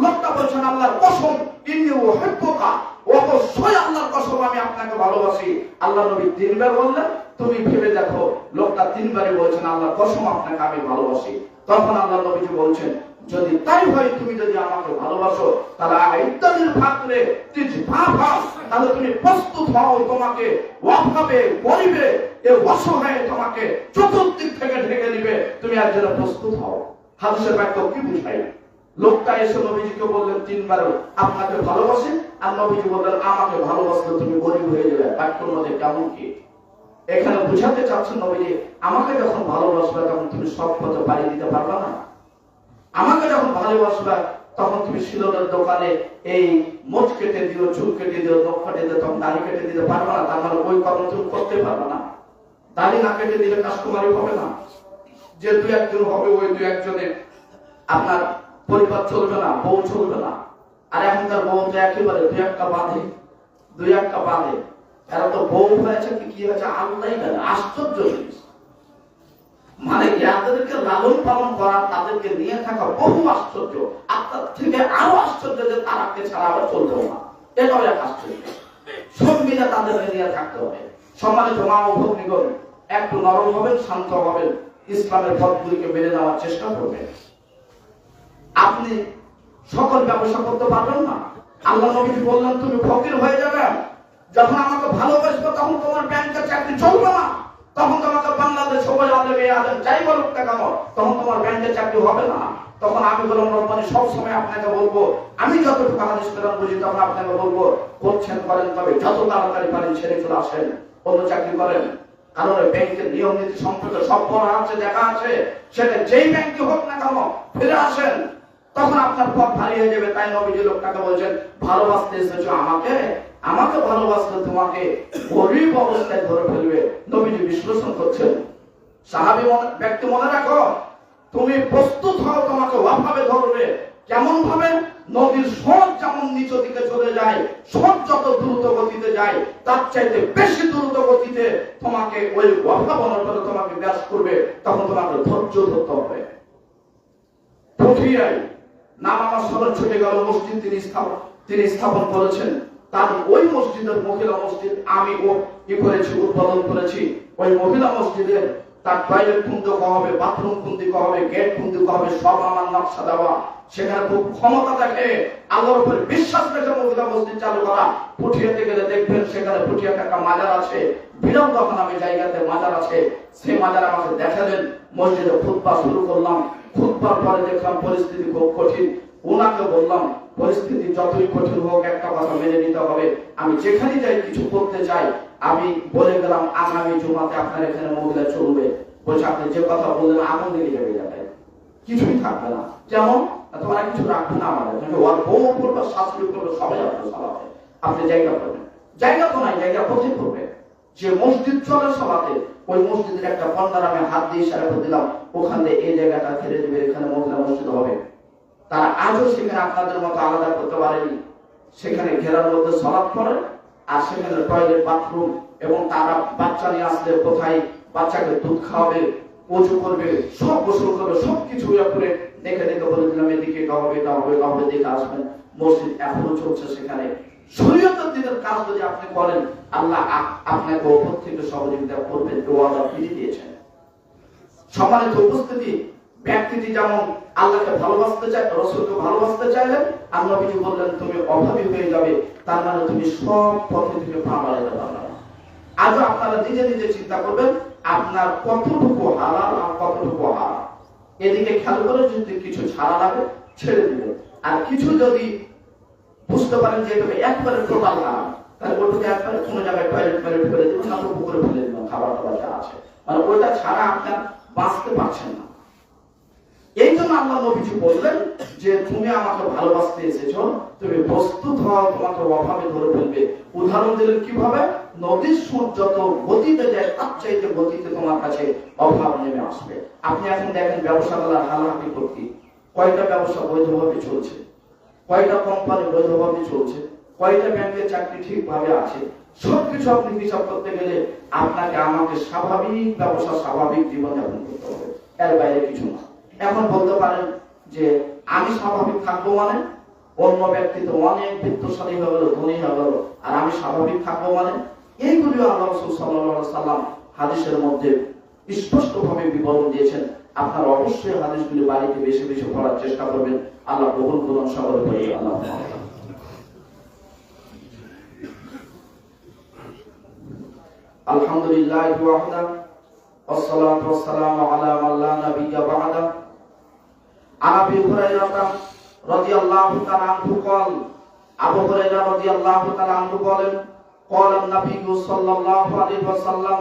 লোকটা বলছেন আল্লাহর কসম, ইন্নী উহিব্বুকা, অবশ্যই আল্লাহর কসম আমি আপনাকে ভালোবাসি। আল্লাহ নবী তিনবার বললেন, তুমি ভেবে দেখো। লোকটা তিনবারই বলছেন আল্লাহর কসম আপনাকে আমি ভালোবাসি। তখন আল্লাহ নবী বলছেন, যদি তাই হয়, তুমি যদি আমাকে ভালোবাসো, তাহলে আইদানির ফাকরে তিজভাফা, তাহলে তুমি প্রস্তুত হও, তোমাকে অভাবে গরিবে এ অসহায় তোমাকে চতুর্দিক থেকে ঢেকে নিবে, তুমি এর জন্য প্রস্তুত হও। হাদিসের বাক্য কি বুঝাই? লোকটা এসে নবীজিকে বললেন তিনবারও আপনাকে ভালোবাসে, আর নবীজি বললেন আমাকে ভালোবাসলে তুমি গরিব হয়ে যাবে। বাক্যের মধ্যে কেমন কি? এখানে বুঝাতে চাচ্ছেন নবীজি, আমাকে যখন ভালোবাসবে তখন তুমি সব পথে পাড়ি দিতে পারবে না। আমাকে যখন ভালোবাসবে তখন তুমি শিলনের দোকানে এই মোচ কেটে দিও, চুল কেটে দিও, নখ কেটে দিও, তখন দাড়ি কেটে দিতে পারবে না। তার মানে ওই কর্ম তুমি করতে পারবে না। দাড়ি না কেটে দিলে কাস্টমারই হবে না। যে দুই একজন হবে, ওই দুই একজনে আপনার পরিবার চলবে না, বউ চলবে না। আর এখনকার বউ তো একেবারে দুই একটা বাঁধে। এরা তো বউ হয়েছে কি হয়েছে আল্লাহই জানে, আশ্চর্য জিনিস। মানে যাদেরকে লালন পালন করা, তাদেরকে নিয়ে থাকা বহু আশ্চর্য। আপনার থেকে আরো আশ্চর্য যে তারাকে ছাড়া আবার চলতেও না, এটাও এক আশ্চর্য। সব মিলে তাদেরকে নিয়ে থাকতে হবে। সম্মানিত মা ও ভগ্নীগণ, একটু নরম হবেন, শান্ত হবেন, ইসলামের পথগুলিকে মেনে নেওয়ার চেষ্টা করবেন। আপনি সকল ব্যবসা করতে পারবেন না। আল্লাহ নবী বললেন, তুমি ফকির হয়ে যাবে যখন আমাকে ভালোবাসবে, তখন তোমার ব্যাংকের চাকরি চলবে না, তখন তোমাকে বাংলাদেশ সবাই আলেমে আলেম যাই বলুক না কেন, তখন তোমার ব্যাংকের চাকরি হবে না। তখন আমি বললাম, রব্বানি সব সময় আপনাকে বলবো, আমি যতটুকু হাদিস কোরআন বুঝি তখন আপনাকে বলবো, করছেন করেন, তবে যত তাড়াতাড়ি পারেন ছেড়ে চলে আসেন, অন্য চাকরি করেন। কারণ ব্যাংকের নিয়ম নীতি সম্পর্কে সব পড়া আছে, দেখা আছে, সেটা যেই ব্যাংকে হোক না কেন ফিরে আসেন, তখন আপনার পথ ভারী হয়ে যাবে। তাই নবীজি লোকটাকে বলছেন, ভালোবাসতে এসেছো আমাকে, আমাকে ভালোবাসতে তোমাকে গরিব অবস্থায় ধরে ফেলবে। নবীজি বিশ্লেষণ করছেন, সাহাবী ব্যক্তি মনে রাখো, তুমি প্রস্তুত হও, তোমাকে অভাবে ধরবে। কেমন ভাবে? নদীর স্রোত যেমন নিচের দিকে চলে যায়, স্রোত যত দ্রুত গতিতে যায়, তার চাইতে বেশি দ্রুত গতিতে তোমাকে ওই অভাব অনটনে তোমাকে গ্রাস করবে। তখন তোমাকে ধৈর্য ধরতে হবে। প্রক্রিয়ায় নামাজ স্মরণ ছুটে গেল, মসজিদ তিনি স্থাপন করেছেন। তার ওই মসজিদের মহিলা মসজিদ আমি কি করেছি, উদ্বোধন করেছি। ওই মহিলা মসজিদের তার টয়লেট খুঁজতে হবে, বাথরুম খুঁজতে হবে, গেট খুঁজতে হবে, সব আমার নকশা দেওয়া। সেখানে খুব ক্ষমতা দেখে, আল্লাহর উপর বিশ্বাস রেখে মহিলা মসজিদ চালু করা। পুঠিয়াতে গেলে দেখবেন সেখানে পুঠিয়াতে একটা মাজার আছে, বিরাম তখন আমি জায়গাতে মাজার আছে, সেই মাজার আমাকে দেখালেন। মসজিদে খুতবা শুরু করলাম। খুতবার পরে দেখলাম পরিস্থিতি খুব কঠিন। ওনাকে বললাম, পরিস্থিতি যতই কঠিন হোক, একটা কথা মেনে নিতে হবে। আমি যেখানে যাই কিছু করতে চাই, আমি বলে গেলাম আগামী জুমাতে আপনার এখানে মহিলা চলবে। বলছে, আপনি যে কথা বললেন আগুন লেগে যাবে, যাবে কিছুই থাকবে না। কেমন? তোমার কিছু রাখবে না আমাদের, ওর বউ করবে, শাশুড়ি করবে, সবাই আপনার চালাবে। আপনি জায়গা করবেন, জায়গা তো নাই, জায়গা কোথায় করবে? যে মসজিদ চলে সবাতে, ওই মসজিদের একটা পর্দার আমি হাত দিয়ে ইশারা করে দিলাম, ওখান দিয়ে এই জায়গাটা ঘিরে দিবে, এখানে মহিলা মসজিদ হবে। তারা আজও সেখানে আপনাদের মতো আলাদা করতে পারেনি। সেখানে ঘেরার মধ্যে সালাত পড়ে, আর সেখানে টয়লেট, বাথরুম, এবং তারা বাচ্চা নিয়ে আসলে কোথায় বাচ্চাকে দুধ খাওয়াবে, ওযু করবে, সব গোসল করবে, সবকিছু করে দেখে দেখে বলে দিলাম, এদিকে এটা হবে, এটা হবে, এটা হবে, দেখে আসবেন। মসজিদ এখনো চলছে সেখানে। শরীয়তের দিনের কাজ যদি আপনি করেন, আল্লাহ আপনাকে উপর থেকে সহযোগিতা করবেন, ওয়াদা দিয়ে দিয়েছেন। সম্মানিত উপস্থিতি, ব্যক্তিটি যেমন আল্লাহকে ভালোবাসতে চায়, রাসূলকে ভালোবাসতে চাইলেন, আর নবীজি বললেন, তুমি অভাবী হয়ে যাবে, তার মানে তুমি সব পথে থেকে পা বাড়াতে পারবে না। আজও আপনারা নিজে নিজে চিন্তা করবেন, আপনার কতটুকু হালাল আর কতটুকু হারাম। এদিকে খেয়াল করে যদি কিছু ছাড়া লাগে ছেড়ে দিবেন, আর কিছু যদি বুঝতে পারেন যে এটা একবারে টোটাল হারাম, তাহলে ওটাকে একবারে কোনো জায়গায় টয়লেট ফেলে দিবেন, না তো পুকুরে ফেলে দিবেন, খাবার টাবার যা আছে, মানে ওটা ছাড়া আপনার বাঁচতে পারছেন না। এই জন্য আল্লাহ নবীজি বললেন যে তুমি আমাকে ভালোবাসতে এসেছো, তুমি প্রস্তুত হও, তোমাকে অভাবে ধরে ফেলবে। উদাহরণ দিলেন কিভাবে? নদীর স্রোত যত গতিতে যায়, তার চাইতে গতিতে তোমার কাছে অভাব নেমে আসবে। আপনি এখন দেখেন ব্যবসা করার হালাহালি করতে, কয়টা ব্যবসা বৈধভাবে চলছে, কয়টা কোম্পানি বৈধভাবে চলছে, কয়টা ব্যাংকের চাকরি ঠিকভাবে আছে, সবকিছু আপনি হিসাব করতে গেলে আপনাকে আমাকে স্বাভাবিক ব্যবসা, স্বাভাবিক জীবনযাপন করতে হবে, এর বাইরে কিছু না। এখন বলতে পারেন যে আমি স্বাভাবিক থাকবো মানে অন্য ব্যক্তি তো অনেক বিত্তশালী হয়ে গেল, ধনী হয়ে গেল, আর আমি স্বাভাবিক থাকবো মানে? এইগুলিও আল্লাহ রাসূল সাল্লাল্লাহু আলাইহি সাল্লাম হাদিসের মধ্যে স্পষ্টভাবে বিবরণ দিয়েছেন। আপনারা অবশ্যই হাদিসগুলি বাড়িতে বেশি বেশি পড়ার চেষ্টা করবেন। আল্লাহ কবুল করুন সকলে বলি আল্লাহ। আলহামদুলিল্লাহ ওয়াহদা والصلاة والسلام على من لا نبي بعده عن أبي هريرة رضي الله تعالى عنه قال আবু হুরায়রা রাদিয়াল্লাহু তাআলা আনহু বলেন قال النبي صلى الله عليه وسلم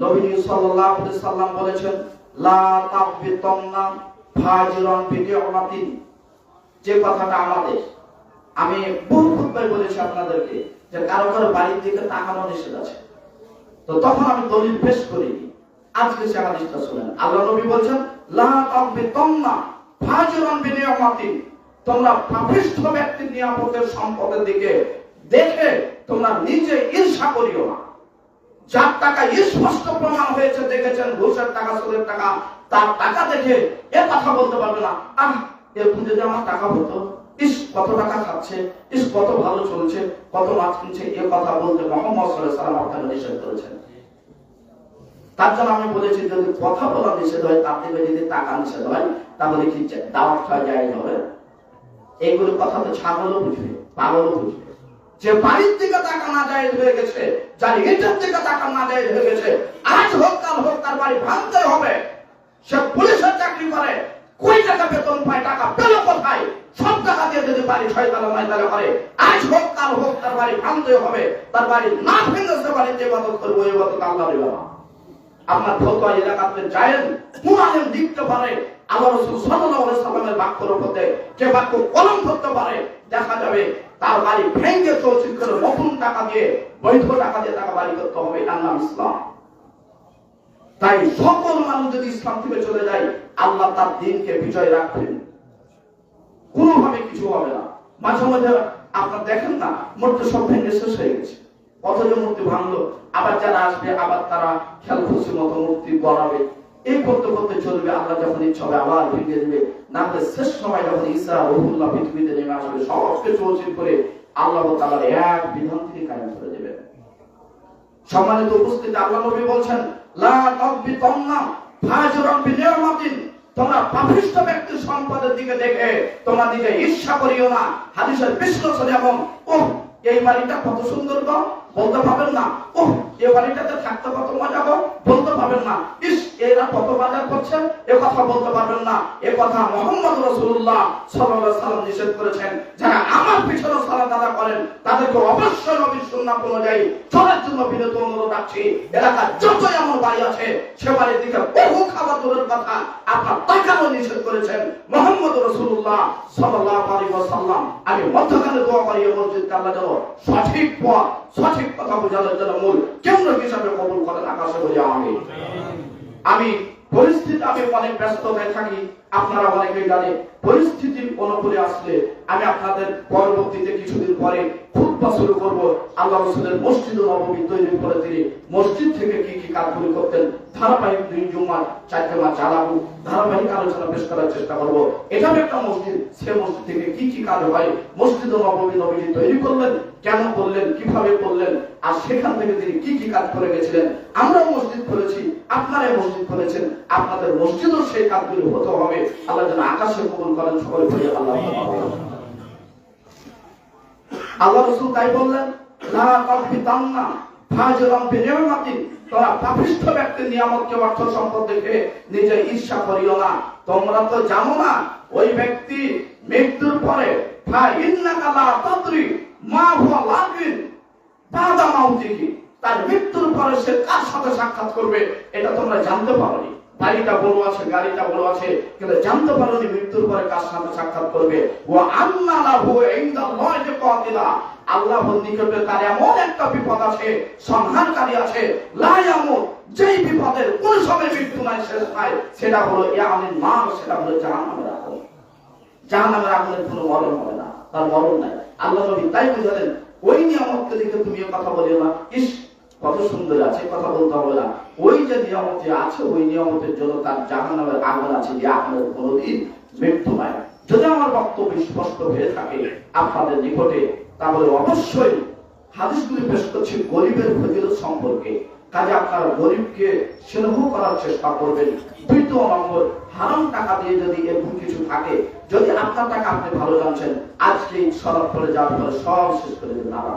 নবী সাল্লাল্লাহু আলাইহি সাল্লাম বলেছেন লা তাকবিতান্না ফাজিরান বিনি'মাতিন। যে কথাটা আমাদের আমি বহু খুতবায় বলেছি আপনাদেরকে যে কারো কারো বাড়ির দিকে তাকানো নিষেধ আছে, তো তখন আমি দলিল পেশ করিনি। আজকে সে হাদিসটা শুনেন। আল্লাহ নবী বলেন লা তাকবিতান্না ফাজিরান বিনি'মাতিন, তোমরা পাপিষ্ঠ ব্যক্তির নিয়ামতের সম্পদের দিকে দেখে তোমরা নিজে ঈর্ষা করিও না। যার টাকা স্পষ্ট প্রমাণ হয়েছে, দেখেছেন ঘুষের টাকা, সুদের টাকা, তার টাকা দেখে এ কথা বলতে পারবে না, এরকম যদি আমার টাকা হতো, ইস কত টাকা খাচ্ছে, ইস কত ভালো চলছে, কত মাছ কিনছে, এ কথা বলতে মুহাম্মদ সাল্লাল্লাহু আলাইহি ওয়াসাল্লাম আপনাকে নিষেধ করেছেন। তার জন্য আমি বলেছি, যদি কথা বলা নিষেধ হয়, তার থেকে যদি টাকা নিষেধ হয়, তাহলে কি দাওয়াত খাওয়া যায় হবে? এইগুলো কথা তো ছাগলও বুঝবে, পাগলও বুঝবে। যে বাড়ির থেকে টাকা না যায় হয়ে গেছে, যার ইটের থেকে টাকা না যায় হয়ে গেছে, আজ হোক কাল হোক তার বাড়ি ভাঙতে হবে। সে পুলিশের চাকরি করে, কই টাকা বেতন পায়, টাকা পেল কোথায়? সব টাকা দিয়ে যদি বাড়ি 6 তলা 9 তলা করে, আজ হোক কাল হোক তার বাড়ি ভাঙতে হবে। তার বাড়ি না ভেঙে সে বাড়িতে ইবাদত করবো, ইবাদত আল্লাহর ইবাদত। আপনার ফতোয়া এলাকাতে যায়েন, কোন আলেম লিখতে পারে আল্লাহ রাসূল সাল্লাল্লাহু আলাইহি সাল্লামের বাক্যের উপরে যে বাক্য কলম করতে পারে, দেখা যাবে তার বাড়ি ভেঙে তৌসিক করে নতুন টাকা দিয়ে, বৈধ টাকা দিয়ে টাকা বাড়ি করতে হবে। এর নাম ইসলাম। তাই সকল মানুষ যদি ইসলাম থেকে চলে যায়, আল্লাহ তার দ্বীনকে বিজয় রাখবেন, কোনোভাবে কিছু হবে না। মাঝে মাঝে আপনার দেখেন না, মূর্তি সব ভেঙে শেষ হয়ে গেছে, অথচ মূর্তি ভাঙলো, আবার যারা আসবে আবার তারা খেয়াল খুশি মতো মূর্তি গড়াবে। এই করতে করতে চলবে, আল্লাহ যখন ইচ্ছা হবে আবার ভেঙে দেবে। না হলে শেষ সময় যখন ঈসা রুহুল্লাহ পৃথিবীতে নেমে আসবে, সবকে চৌচির করে আল্লাহ তাআলার এক বিধান তিনি কায়েম করে দেবেন। সম্মানিত উপস্থিতি, আল্লাহ নবী বলছেন, লা তাকবিতান্না ফাজরান বিনিয়ামাতিন, তোমরা পাপিষ্ঠ ব্যক্তির সম্পদের দিকে দেখে তোমরা দিকে ঈর্ষা করিও না। হাদিসের বিশ্লেষণ এবং এই বাড়িটা কত সুন্দর গো, বলতে পারবেন না। এই বাড়িটাতে থাকতে কত মজা গো, বলতে পারবেন না। ইস এরা কত বাজার করছে, এ কথা বলতে পারবেন না। এ কথা মুহাম্মদ রাসূলুল্লাহ সাল্লাল্লাহু আলাইহি ওয়াসাল্লাম নিষেধ করেছেন। যারা আমার পিছনে সালাত আদায় করেন, তাদেরকে অবশ্যই নবীর সুন্নাত অনুযায়ী চলার জন্য বিনীত অনুরোধ রাখছি। এলাকার যতই আমার বাড়ি আছে, সে বাড়ির দিকে বহু খাবার দূরের কথা আপনার তাকানো নিষেধ করেছেন মুহাম্মদ রাসূলুল্লাহ সাল্লাল্লাহু আলাইহি ওয়াসাল্লাম। আমি মধ্যখানে দোয়া করি, এই মসজিদকে আল্লাহ যেন সঠিক পথ, সঠিক কথা বোঝানোর জন্য মূল কেন্দ্র হিসাবে কবুল করেন। আকাশে বলি আমিন। আমি পরিস্থিতি, আমি অনেক ব্যস্ত হয়ে থাকি, আপনারা অনেকেই জানেন। পরিস্থিতির অনুকূলে আসলে আমি আপনাদের পরবর্তীতে কিছুদিন পরে খুতবা শুরু করব। আল্লাহ রাসূলের মসজিদ নববী তৈরি করে তিনি মসজিদ থেকে কি কি কাজগুলি করতেন, ধারাবাহিক 2 জুমা 4 জুমা চালাবো, ধারাবাহিক আলোচনা পেশ করার চেষ্টা করব। এটাও একটা মসজিদ, সে মসজিদ থেকে কি কি কাজ হয়, মসজিদ নববী নবীজি তৈরি করলেন, কেন করলেন, কিভাবে করলেন, আর সেখান থেকে তিনি কি কি কাজ করে গেছিলেন। আমরাও মসজিদ করেছি, আপনারাই মসজিদ করেছেন, আপনাদের মসজিদও সেই কাজগুলি হতে হবে। আল্লাহ যেন আকাশে কবুল করেন, সকলে বলি আল্লাহ। আল্লাহ রাসূল তাই বললেন, লা তাকবিতান্না ফাজরান বিনিয়ামাতিন, তোমরা পাপিষ্ঠ ব্যক্তির নিয়ামতকে, অর্থ সম্পদ দেখে নিজে ঈর্ষা করিও না। তোমরা তো জানো না ওই ব্যক্তি মৃত্যুর পরে ফা ইন্নাকা লা তাদরি মা হুয়া লাকিন বাদা মাউতিহি, তার মৃত্যুর পরে সে কার সাথে সাক্ষাৎ করবে এটা তোমরা জানতে পারোনি। বাড়িটা বড় আছে, গাড়িটা বড় আছে, কিন্তু জানতে পারোনি মৃত্যুর পরে কার সাথে সাক্ষাৎ করবে। ওয়া আন্না লাহু ইনদাল্লাহি কাতিলা, আল্লাহর নিকটে তার এমন একটা বিপদ আছে, সংহারকারী আছে, লা ইয়ামুত, যেই বিপদের কোন সময় মৃত্যু নাই, শেষ নাই, সেটা হলো ইয়ামিন নার, সেটা হলো জাহান্নামের আগুন। জাহান্নামের আগুনের কোনো মরণ হবে না, তার মরণ নাই। আল্লাহ নবী তাই বুঝালেন, ওই নিয়ামতকে দেখে তুমি কথা বলিও না, ইস কত সুন্দর আছে, কথা বলতে হবে না। ওই যে নিয়ামত আছে, ওই নিয়ামতের জন্য তার জাহান্নামের আগুন আছে, যে আপনার কোনোদিন মৃত্যু নাই। যদি আমার বক্তব্য স্পষ্ট হয়ে থাকে আপনাদের নিকটে, তাহলে অবশ্যই হাদিসগুলি পেশ করছি গরিবের ফজিলত সম্পর্কে। কাজে আপনারা গরিবকে স্নেহ করার চেষ্টা করবেন। 2 নম্বর, হারাম টাকা দিয়ে যদি এরকম কিছু থাকে, যদি আপনার টাকা আপনি ভালো জানছেন, আজকে সরাব করে যাওয়ার পরে সব শেষ করে দেবেন, আবার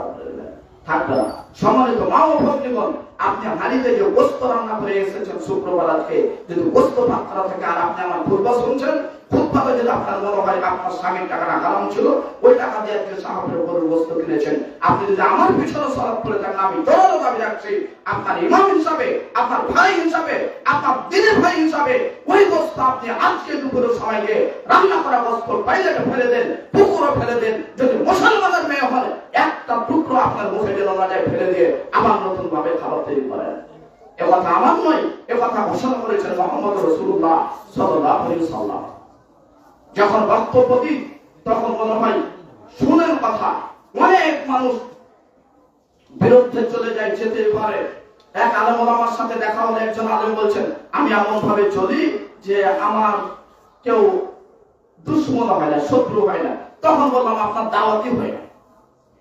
থাকবে না। সম্মানিত মা ও ভগ্নীগণ, আপনি হাড়িতে যে গোস্ত রান্না করে এসেছেন শুক্রবার, আজকে যদি গোস্ত ভাত করা থাকে আর আপনি আমার খুতবা শুনছেন, খুতবাতে যদি আপনার মনে হয় আপনার স্বামীর টাকাটা হারাম ছিল, ওই টাকা দিয়ে আজকে সাহাবের গরুর গোস্ত কিনেছেন, আপনি যদি আমার পিছনে সলাৎ করে থাকেন, আমি জোরালো দাবি রাখছি, আপনার ইমাম হিসাবে, আপনার ভাই হিসাবে, আপনার দিনের ভাই হিসাবে ওই গোস্ত আপনি আজকে দুপুরের সময় গিয়ে রান্না করা গোস্ত পাইলেটে ফেলে দেন, পুকুরে ফেলে দেন। যদি মুসলমানের মেয়ে হয়, একটা টুকরো আপনার মুখে যেন না যায়, ফেলে দিয়ে আবার নতুন ভাবে খাবার তৈরি করেন। এ কথা আমার নয়, এ কথা ঘোষণা করেছেন মুহাম্মদ রাসূলুল্লাহ সাল্লাল্লাহু আলাইহি ওয়াসাল্লাম। যখন বক্তব্য দিই তখন মনে হয় শুনেন কথা, অনেক মানুষ বিরুদ্ধে চলে যায়, যেতে পারে। এক আলেম ওলামার সাথে দেখা হলে একজন আলেম বলছেন, আমি এমন ভাবে চলি যে আমার কেউ দুশ্মন হয় না, শত্রু হয় না। তখন বললাম আপনার দাওয়াতি হয় না।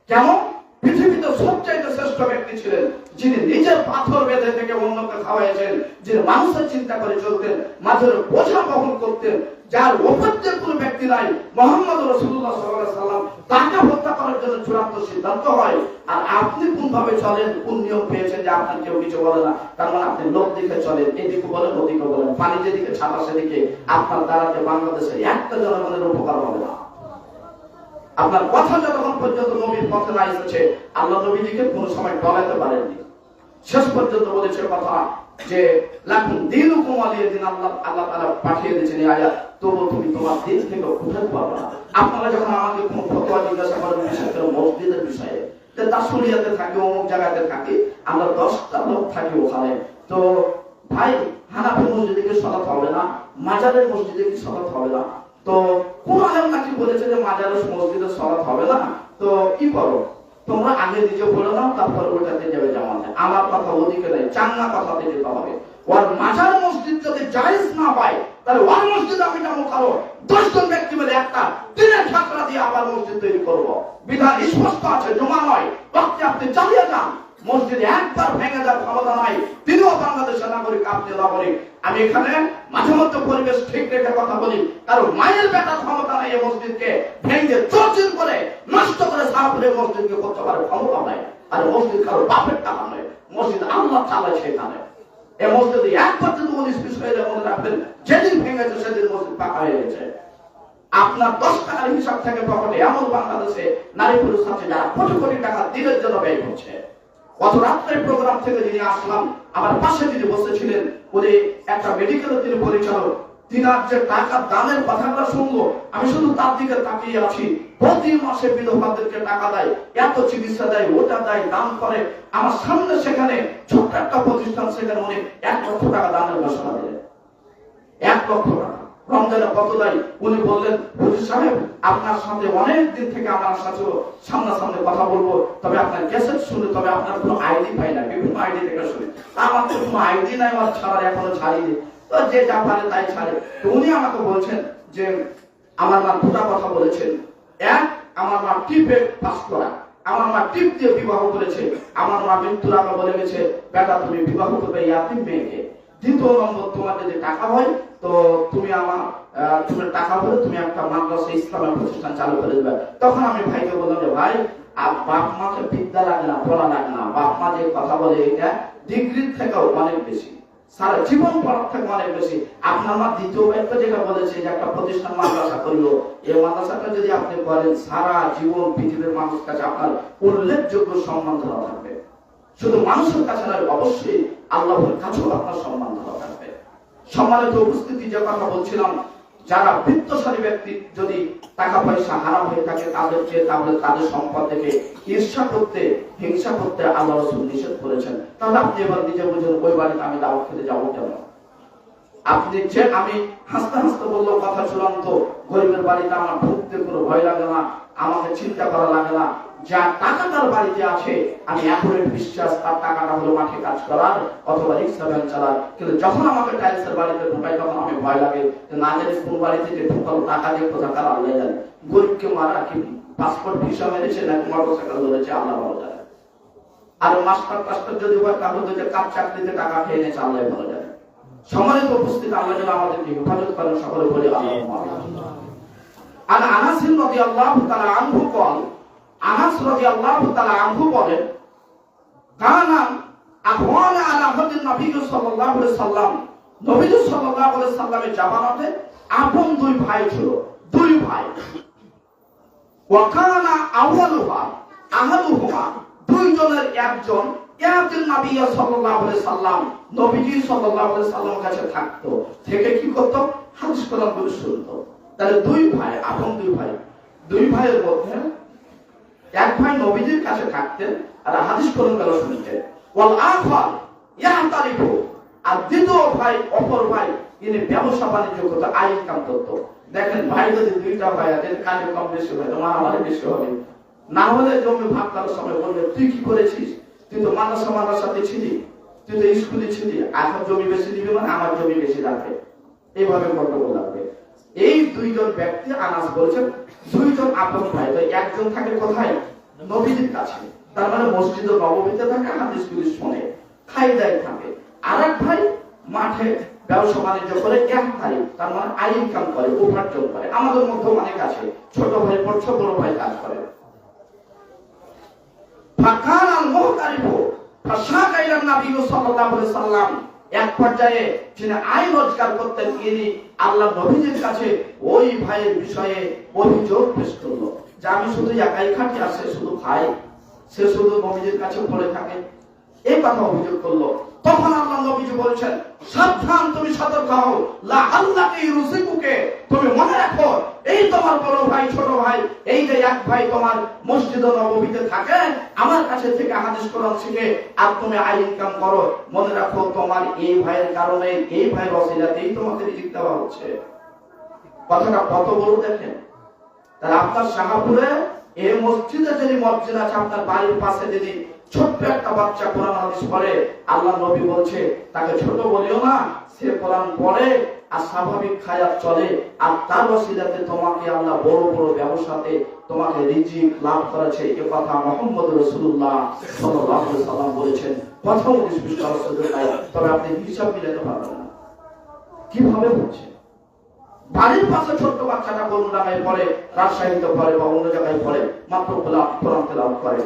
কেমন? পৃথিবীতে সবচাইতে শ্রেষ্ঠ ব্যক্তি ছিলেন যিনি নিজের পাথর বেঁধে থেকে অন্যকে খাওয়াইছেন, যিনি মানুষের চিন্তা করে চলতেন, মাঝের বোঝা বহন করতেন, যার উপত্যের কোন ব্যক্তি নাই, মুহাম্মদ রাসূলুল্লাহ সাল্লাল্লাহু আলাইহি সাল্লাম, তাকে হত্যা করার জন্য চূড়ান্ত সিদ্ধান্ত হয়। আর আপনি কোন ভাবে চলেন, কোন নিয়ম পেয়েছেন যে আপনার কেউ কিছু বলে না? তার মানে আপনি লোক দিকে চলেন, এদিকে বলেন ওদিকে বলেন, পানি যেদিকে ছাড়া সেদিকে। আপনার দ্বারাতে বাংলাদেশের একটা জনগণের উপকার হবে না। আপনার কথা যতক্ষণ পর্যন্ত নবীর পথে না এসেছে, আল্লাহ নবীজিকে কোনো সময় টলাতে পারেননি। শেষ পর্যন্ত বলেছে কথা যে লাকুম দীনুকুম ওয়ালিয়া দিন। আল্লাহ তাআলা পাঠিয়ে দিয়েছেন এই আয়াত, তবু তুমি তোমার দিন থেকে উঠাতে পারবে না। আপনারা যখন আমাকে কোনো ফতোয়া জিজ্ঞাসা করেন, বিশেষ করে মসজিদের বিষয়ে, যে দাসুরিয়াতে থাকি, অমুক জায়গাতে থাকি, আমরা 10টা লোক থাকি ওখানে, তো ভাই হানাফি মসজিদে কি সালাত হবে না? মাজারের মসজিদে কি সালাত হবে না? তো কোন আলেম নাকি বলেছে যে মাজারের মসজিদে সালাত হবে না, তো কি করো তোমরা? আগে নিজে বলে নাও, তারপর ওটাতে যাবে জামাতে। আমার কথা ওদিকে নাই, চাঙ্গা কথাতে যেতে হবে। ওর মাজার মসজিদ যদি জায়েজ না পায়, তাহলে ওর মসজিদ আমি যাবো কারো 10 জন ব্যক্তি মিলে একটা দিনের ঠাকরা দিয়ে আবার মসজিদ তৈরি করবো। বিধান স্পষ্ট আছে, জমা নয়, ওয়াক্তে আপনি চালিয়ে যান। মসজিদে একবার ভেঙে যাওয়ার ক্ষমতা নাই। তিনিও বাংলাদেশের নাগরিক, আপনি নাগরিক। আমি এখানে মাঝে মধ্যে পরিবেশ ঠিক রেখে কথা বলি, কারণ মায়ের বেটার ক্ষমতা নাই এই মসজিদকে ভেঙে চর্চিল করে নষ্ট করে সাহাপুরে মসজিদকে করতে পারে ক্ষমতা নাই। আর মসজিদ কারো বাপের টাকা নয়, মসজিদ আল্লাহ চালায় সেখানে। এই মসজিদে একবার যদি 19 পিস হয়ে যায়, মনে রাখবেন যেদিন ভেঙেছে সেদিন মসজিদ পাকা হয়ে গেছে। আপনার 10 টাকার হিসাব থেকে পকেটে এমন বাংলাদেশে নারী পুরুষ আছে যারা কোটি কোটি টাকা দিনের জন্য ব্যয় করছে। গত রাত্রের প্রোগ্রাম থেকে যিনি আসলাম, আমার পাশে যিনি বসেছিলেন, উনি একটা মেডিকেলের তিনি পরিচালক। তিনার যে টাকা দানের কথাটা শুনবো, আমি শুধু তার দিকে তাকিয়ে আছি। প্রতি মাসে বিধবাদেরকে টাকা দেয়, এত চিকিৎসা দেয়, ওটা দেয়, দান করে। আমার সামনে সেখানে ছোট্ট একটা প্রতিষ্ঠান, সেখানে উনি 1 লক্ষ টাকা দানের ঘোষণা দিলেন। 1 লক্ষ টাকা রমজানে কত দেয়? উনি বললেন, হুজুর সাহেব আপনার সাথে অনেক দিন থেকে আমার আশা ছিল সামনাসামনি কথা বলবো, তবে আপনার ক্যাসেট শুনে, তবে আপনার কোনো আইডি পাই না, বিভিন্ন আইডি থেকে শুনে। আমার তো কোনো আইডি নাই, আমার ছাড়ার এখনো ছাড়িনি, তো যে যা পারে তাই ছাড়ে। তো উনি আমাকে বলছেন যে আমার মা 2টা কথা বলেছেন। এক, আমার মা টিপে পাস করা, আমার মা টিপ দিয়ে বিবাহ করেছে। আমার মা মৃত্যুর আগে বলে গেছে, বেটা তুমি বিবাহ করবে ইয়াতিম মেয়েকে। 2 নম্বর, তোমার যদি টাকা হয় তো তুমি তোমার টাকা হলে তুমি একটা মাদ্রাসা ইসলামের প্রতিষ্ঠান চালু করে দেবে। তখন আমি ভাইকে বললাম যে ভাই, বাপ মাকে বিদ্যা লাগে না, পড়া লাগে না। বাপ মা যে কথা বলে এটা ডিগ্রির থেকেও অনেক বেশি, সারা জীবন পড়ার থেকে অনেক বেশি। আপনার মা দ্বিতীয় বাক্য যেটা বলেছে যে একটা প্রতিষ্ঠান মাদ্রাসা করলো, এই মাদ্রাসাটা যদি আপনি করেন, সারা জীবন পৃথিবীর মানুষের কাছে আপনার উল্লেখযোগ্য সম্মান ধরা থাকবে। শুধু মানুষের কাছে নয়, অবশ্যই আল্লাহর কাছেও আপনার সম্মান ধরা থাকবে। সম্মানিত উপস্থিতি, যে কথা বলছিলাম, যারা বৃত্তশালী ব্যক্তি যদি টাকা পয়সা হারাম হয়ে থাকে, তাদেরকে তাদের সম্পদ থেকে ঈর্ষা করতে, হিংসা করতে আল্লাহ রাসূল নিষেধ করেছেন। তাহলে আপনি এবার নিজে বুঝুন, ওই বাড়িতে আমি দাওয়াত খেতে যাবো কেন? আপনি যে, আমি হাসতে হাসতে বললো কথা চূড়ান্ত, গরিবের বাড়িতে আমার ঢুকতে কোনো ভয় লাগে না, আমাকে চিন্তা করা লাগে না। যা টাকা তার বাড়িতে আছে, আমি এখনই বিশ্বাস তার টাকাটা হলো মাঠে কাজ করার অথবা রিক্সা ভ্যান চালার। কিন্তু যখন আমাকে টাইলসের বাড়িতে ঢুকাই, তখন আমি ভয় লাগে, না জানি কোন বাড়িতে যে ঢুকালো টাকা দিয়ে কোথাকার আল্লাহ জানে। গরিবকে মারা কি পাসপোর্ট ভিসা মেরেছে না মোটরসাইকেল ধরেছে, আল্লাহ ভালো জানে। আর মাস্টার যদি হয়, তাহলে যে কাজ চাকরিতে টাকা খেয়ে নিয়েছে, আল্লাহ ভালো জানে। সম্মানিত উপস্থিত, আল্লাহ যেন আমাদেরকে হেফাজত করেন, সকলে বলি আল্লাহুম্মা। আর আনাস রাদিয়াল্লাহু তাআলা আনহু قال, আনাস রাদিয়াল্লাহু তাআলা আনহু বলেন, কানা আহওয়ানা আলা হদ্দিন নবী সাল্লাল্লাহু আলাইহি সাল্লাম, নবী সাল্লাল্লাহু আলাইহি সাল্লামের জামানাতে আপন 2 ভাই ছিল, 2 ভাই। ওয়া কানা আউয়ালুহা আহলুহুমা, 2 জনের একজন ইয়াতিন নবী সাল্লাল্লাহু আলাইহি সাল্লাম, নবীজি সাল্লাল্লাহু আলাইহি সাল্লামের কাছে থাকতো, থেকে কি করত? হাদিস কোরআন বলে শুনতো। তাহলে 2 ভাই, আপন 2 ভাই। 2 ভাইয়ের মধ্যে এক ভাই নবীজির কাছে থাকতেন আর হাদিস কোরআন বলে শুনতেন। ওয়াল আখার ইয়াহতারিফু, আর দ্বিতীয় ভাই, অপর ভাই, ইনি ব্যবসা বাণিজ্য করতে, আয় ইনকাম করত। দেখেন ভাই যদি 2টা ভাই আছে, কাজে কম বেশি হয়, তোমার আমারই বেশি হবে। না হলে জমি ভাগ করার সময় বলবে, তুই কি করেছিস? তুই তো মাদ্রাসাতে ছিলি, তুই তো স্কুলে ছিলি, এখন জমি বেশি দিবি মানে আমার জমি বেশি রাখবে, এইভাবে গন্ডগোল লাগবে। এই দুইজন ব্যক্তি আনাস বলছেন দুইজন আপন ভাই, তো একজন থাকে কোথায়? নবীজির কাছে, তার মানে মসজিদ নববীতে থাকে, হাদিস কুলিশ শুনে খাই দায় থাকে। আর এক ভাই মাঠে ব্যবসা বাণিজ্য করে এক তারিখ, তার মানে আয় ইনকাম করে, উপার্জন করে। আমাদের মধ্যে অনেক আছে, ছোট ভাই পড়ছে, বড় ভাই কাজ করে। ফাকান আল মুহতারিফু ফাশাকা ইলা নবী সাল্লাল্লাহু আলাইহি সাল্লাম, এক পর্যায়ে যিনি আয় রোজগার করতেন তিনি আল্লাহ নবীজির কাছে ওই ভাইয়ের বিষয়ে অভিযোগ পেশ করলো যে আমি শুধু একাই খাটি, আর সে শুধু ভাই, সে শুধু নবীজির কাছে পড়ে থাকে, এই কথা অভিযোগ করলো। তখন আল্লাহ নবীজি বলছেন, সাবধান, তুমি সতর্ক হও, লা আল্লাহকে রুজিকুকে, তুমি মনে রাখো এই তোমার বড় ভাই ছোট ভাই, এই যে এক ভাই তোমার মসজিদ নববীতে থাকে, আমার কাছে থেকে হাদিস কোরআন শিখে আর তুমি আয় ইনকাম করো, মনে রাখো তোমার এই ভাইয়ের কারণে, এই ভাইয়ের ওসিলাতেই তোমাকে রিজিক দেওয়া হচ্ছে। কথাটা কত বড় দেখেন। তাহলে আপনার শাহপুরে এই মসজিদে যদি মসজিদ আছে, আপনার বাড়ির পাশে যদি ছোট্ট একটা বাচ্চা কোরআন হাদিস পড়ে, আল্লাহ নবী বলছে তাকে ছোট বলিও না, সে কোরআন পড়ে আর স্বাভাবিক খায়াত চলে, আর তার ওসিলাতে তোমাকে আল্লাহ বড় বড় ব্যবসাতে তোমাকে রিজিক লাভ করেছে। এ কথা মুহাম্মদ রাসূলুল্লাহ সাল্লাল্লাহু আলাইহি সাল্লাম বলেছেন। কথা বলিস বিশ্বাস করতে নাই, তবে আপনি হিসাব মিলাতে পারবেন না কিভাবে হচ্ছে। বাড়ির পাশে ছোট্ট বাচ্চাটা বরুণাগায় পড়ে, রাজশাহীতে পড়ে বা অন্য জায়গায় পড়ে, মাত্র কোরআন তেলাওয়াত করে।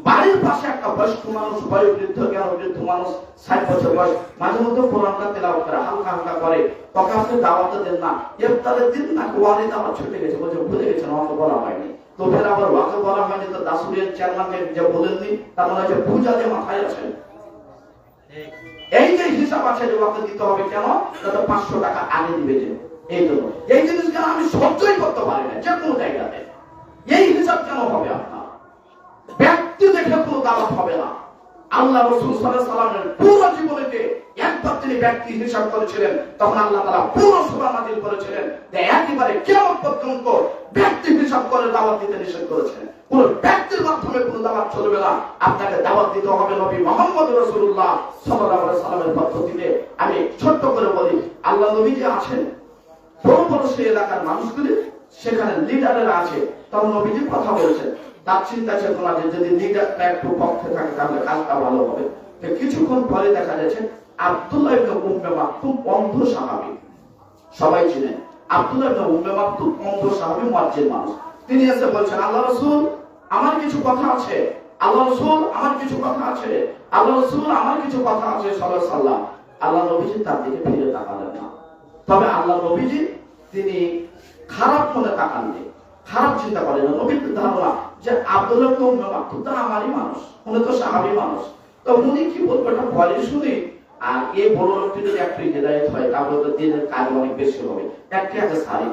বাড়ির পাশে একটা বয়স্ক মানুষ, বয়োবৃদ্ধ জ্ঞানবৃদ্ধ মানুষ, 60 বছর বয়স, মাঝে মধ্যে কোরআনটা তেলাওয়াত করে, হালকা হালকা করে। তখন আপনি দাওয়াত দেন না, ইফতারের দিন না ওয়ালিদ আমার ছুটে গেছে, বলছে ভুলে গেছেন, আমাকে বলা হয়নি। তো ফের আবার ওয়াকে বলা হয়নি, তো দাসুরিয়ার চেয়ারম্যানকে যে বলেননি, তার মানে হচ্ছে পূজা দিয়ে মাথায় আছে। এই যে হিসাব আছে যে ওয়াকে দিতে হবে, কেন? তাতে 500 টাকা আগে দিবে যে, এই জন্য এই জিনিসটা আমি সহ্যই করতে পারি না যে কোনো জায়গাতে। এই হিসাব কেন হবে? আপনার ব্যক্তি দেখে কোনো দাওয়াত হবে না। আল্লাহ রাসূল সাল্লাল্লাহু আলাইহি সাল্লামের পুরো জীবনেতে একবার তিনি ব্যক্তি হিসাব করেছিলেন, তখন আল্লাহ তাআলা পুরো সূরা নাযিল করেছিলেন যে একেবারে কিয়ামত পর্যন্ত ব্যক্তি হিসাব করে দাওয়াত দিতে নিষেধ করেছেন। কোন ব্যক্তির মাধ্যমে কোনো দাওয়াত চলবে না, আপনাকে দাওয়াত দিতে হবে নবী মুহাম্মদ রাসূলুল্লাহ সাল্লাল্লাহু আলাইহি সাল্লামের পদ্ধতিতে। আমি ছোট্ট করে বলি, আল্লাহ নবী যে আছেন, বড় বড় সেই এলাকার মানুষগুলি সেখানে লিডারেরা আছে, তখন নবীজি কথা বলেছেন, তার চিন্তা চেতনা যে যদি লিডারটা একটু পক্ষে থাকে তাহলে কাজটা ভালো হবে। কিছুক্ষণ পরে দেখা যাচ্ছে আব্দুল্লাহ ইবনে উম্মে মাকতুম অন্ধ সাহাবী, সবাই চিনেন আব্দুল্লাহ ইবনে উম্মে মাকতুম অন্ধ সাহাবী, মুয়াজ্জিন মানুষ। তিনি এসে বলছেন, আল্লাহ রাসূল আমার কিছু কথা আছে, আল্লাহ রাসূল আমার কিছু কথা আছে, আল্লাহ রাসূল আমার কিছু কথা আছে সাল্লাল্লাহু আলাইহি সাল্লাম। আল্লাহ নবীজি তার দিকে ফিরে তাকালেন না। তবে আল্লাহ নবীজি তিনি খারাপ মনে তাকাননি, খারাপ চিন্তা করেন না। নবীর ধারণা যে আব্দুল্লাহ ইবনে উম্মে মাকতুম তো আমারই মানুষ, উনি তো সাহাবী মানুষ, তো উনি কি বলবে এটা বলে শুনি। আর এই বড় লোকটি যদি একটু হেদায়েত হয় তাহলে তো দিনের কাজ অনেক বেশি হবে, একটি আগে সারি।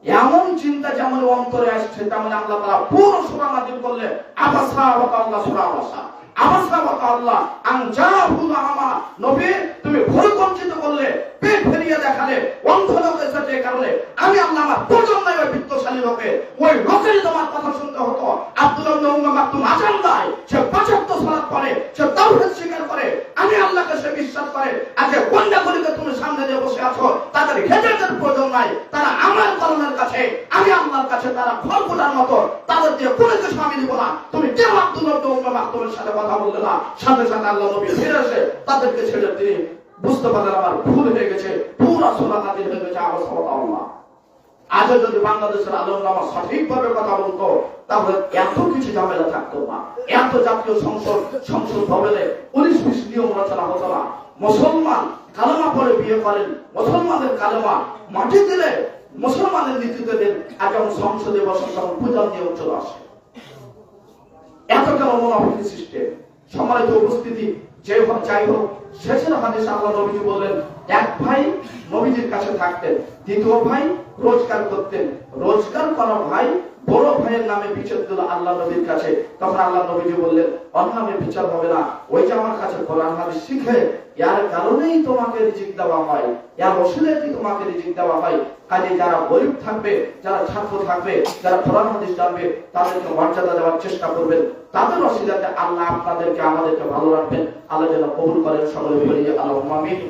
এমন চিন্তা যেমন অন্তরে আসছে, তেমন আল্লাহ তাআলা পুরো সূরা নাযিল করলেন, আবাসা ওয়া তাওয়াল্লা, সূরা আবাসা, আবাসা ওয়া তাওয়াল্লা আন জাহুল আমা। নবী তুমি ভুল বঞ্চিত করলে, পেট ফেরিয়ে দেখালে, অন্ধ লোক এসেছে, এই কারণে আমি আল্লাহ আমার প্রজন্মের ওই বিত্তশালী লোকে ওই লোকেরই তোমার কথা শুনতে হতো। আব্দুল্লাহ ইবনে উম্মে মাকতুম আযান দেয়, সে ৫ ওয়াক্ত সালাত পড়ে, সে তাওহীদ স্বীকার করে, আমি আল্লাহকে সে বিশ্বাস করে। আজকে গন্ডাগুলিকে তুমি সামনে দিয়ে বসে আছো, তাদের হেদায়েতের প্রয়োজন নাই, তারা আমার কলমের কাছে, আমি আল্লাহর কাছে তারা ফল ফোটার মতো, তাদের দিয়ে কোনো কিছু আমি দিব না। তুমি কেন আব্দুল্লাহ ইবনে উম্মে মাকতুমের সাথে কথা বললে না? সাথে সাথে আল্লাহ নবী ফিরে এসে তাদেরকে ছেড়ে তিনি বুঝতে পারলেন আমার ভুল হয়ে গেছে, পুরো সূরা নাযিল হয়ে গেছে আবাসা ওয়া তাওয়াল্লা। আজ যদি বাংলাদেশের আলেমরা সঠিকভাবে কথা বলতো তাহলে এত কিছু ঝামেলা থাকতো না, এত জাতীয় সংসদ ভবনে 19-20 নিয়ম রচনা হতো না। মুসলমান কালেমা পড়ে বিয়ে করেন, মুসলমানের কালেমা মাটি দিলে মুসলমানের নীতিতে দেন, আর যখন সংসদে বসেন তখন পূজার নিয়ম চলে আসে। এত কেন মুনাফিক সিস্টেম? সম্মানিত উপস্থিতি, যাই হোক শেষের হাদিসে আল্লাহ নবী বললেন, এক ভাই নবীজির কাছে থাকতেন, দ্বিতীয় ভাই রোজগার করতেন। রোজগার করা ভাই বড় ভাইয়ের নামে বিচার দিল আল্লাহ নবীর কাছে। তখন আল্লাহ নবীজি বললেন, ওর নামে বিচার হবে না, ওই যে আমার কাছে কোরআন হাদিস শিখে, এর কারণেই তোমাকে রিজিক দেওয়া হয়, এর ওসিলাতেই তোমাকে রিজিক দেওয়া হয়। কাজে যারা গরিব থাকবে, যারা ছাত্র থাকবে, যারা কোরআন হাদিস জানবে, তাদেরকে মর্যাদা দেওয়ার চেষ্টা করবেন। তাদের ওসিলাতে আল্লাহ আপনাদেরকে আমাদেরকে ভালো রাখবেন। আল্লাহ যেন কবুল করেন। সকলে বলি আল্লাহুম্মা আমিন।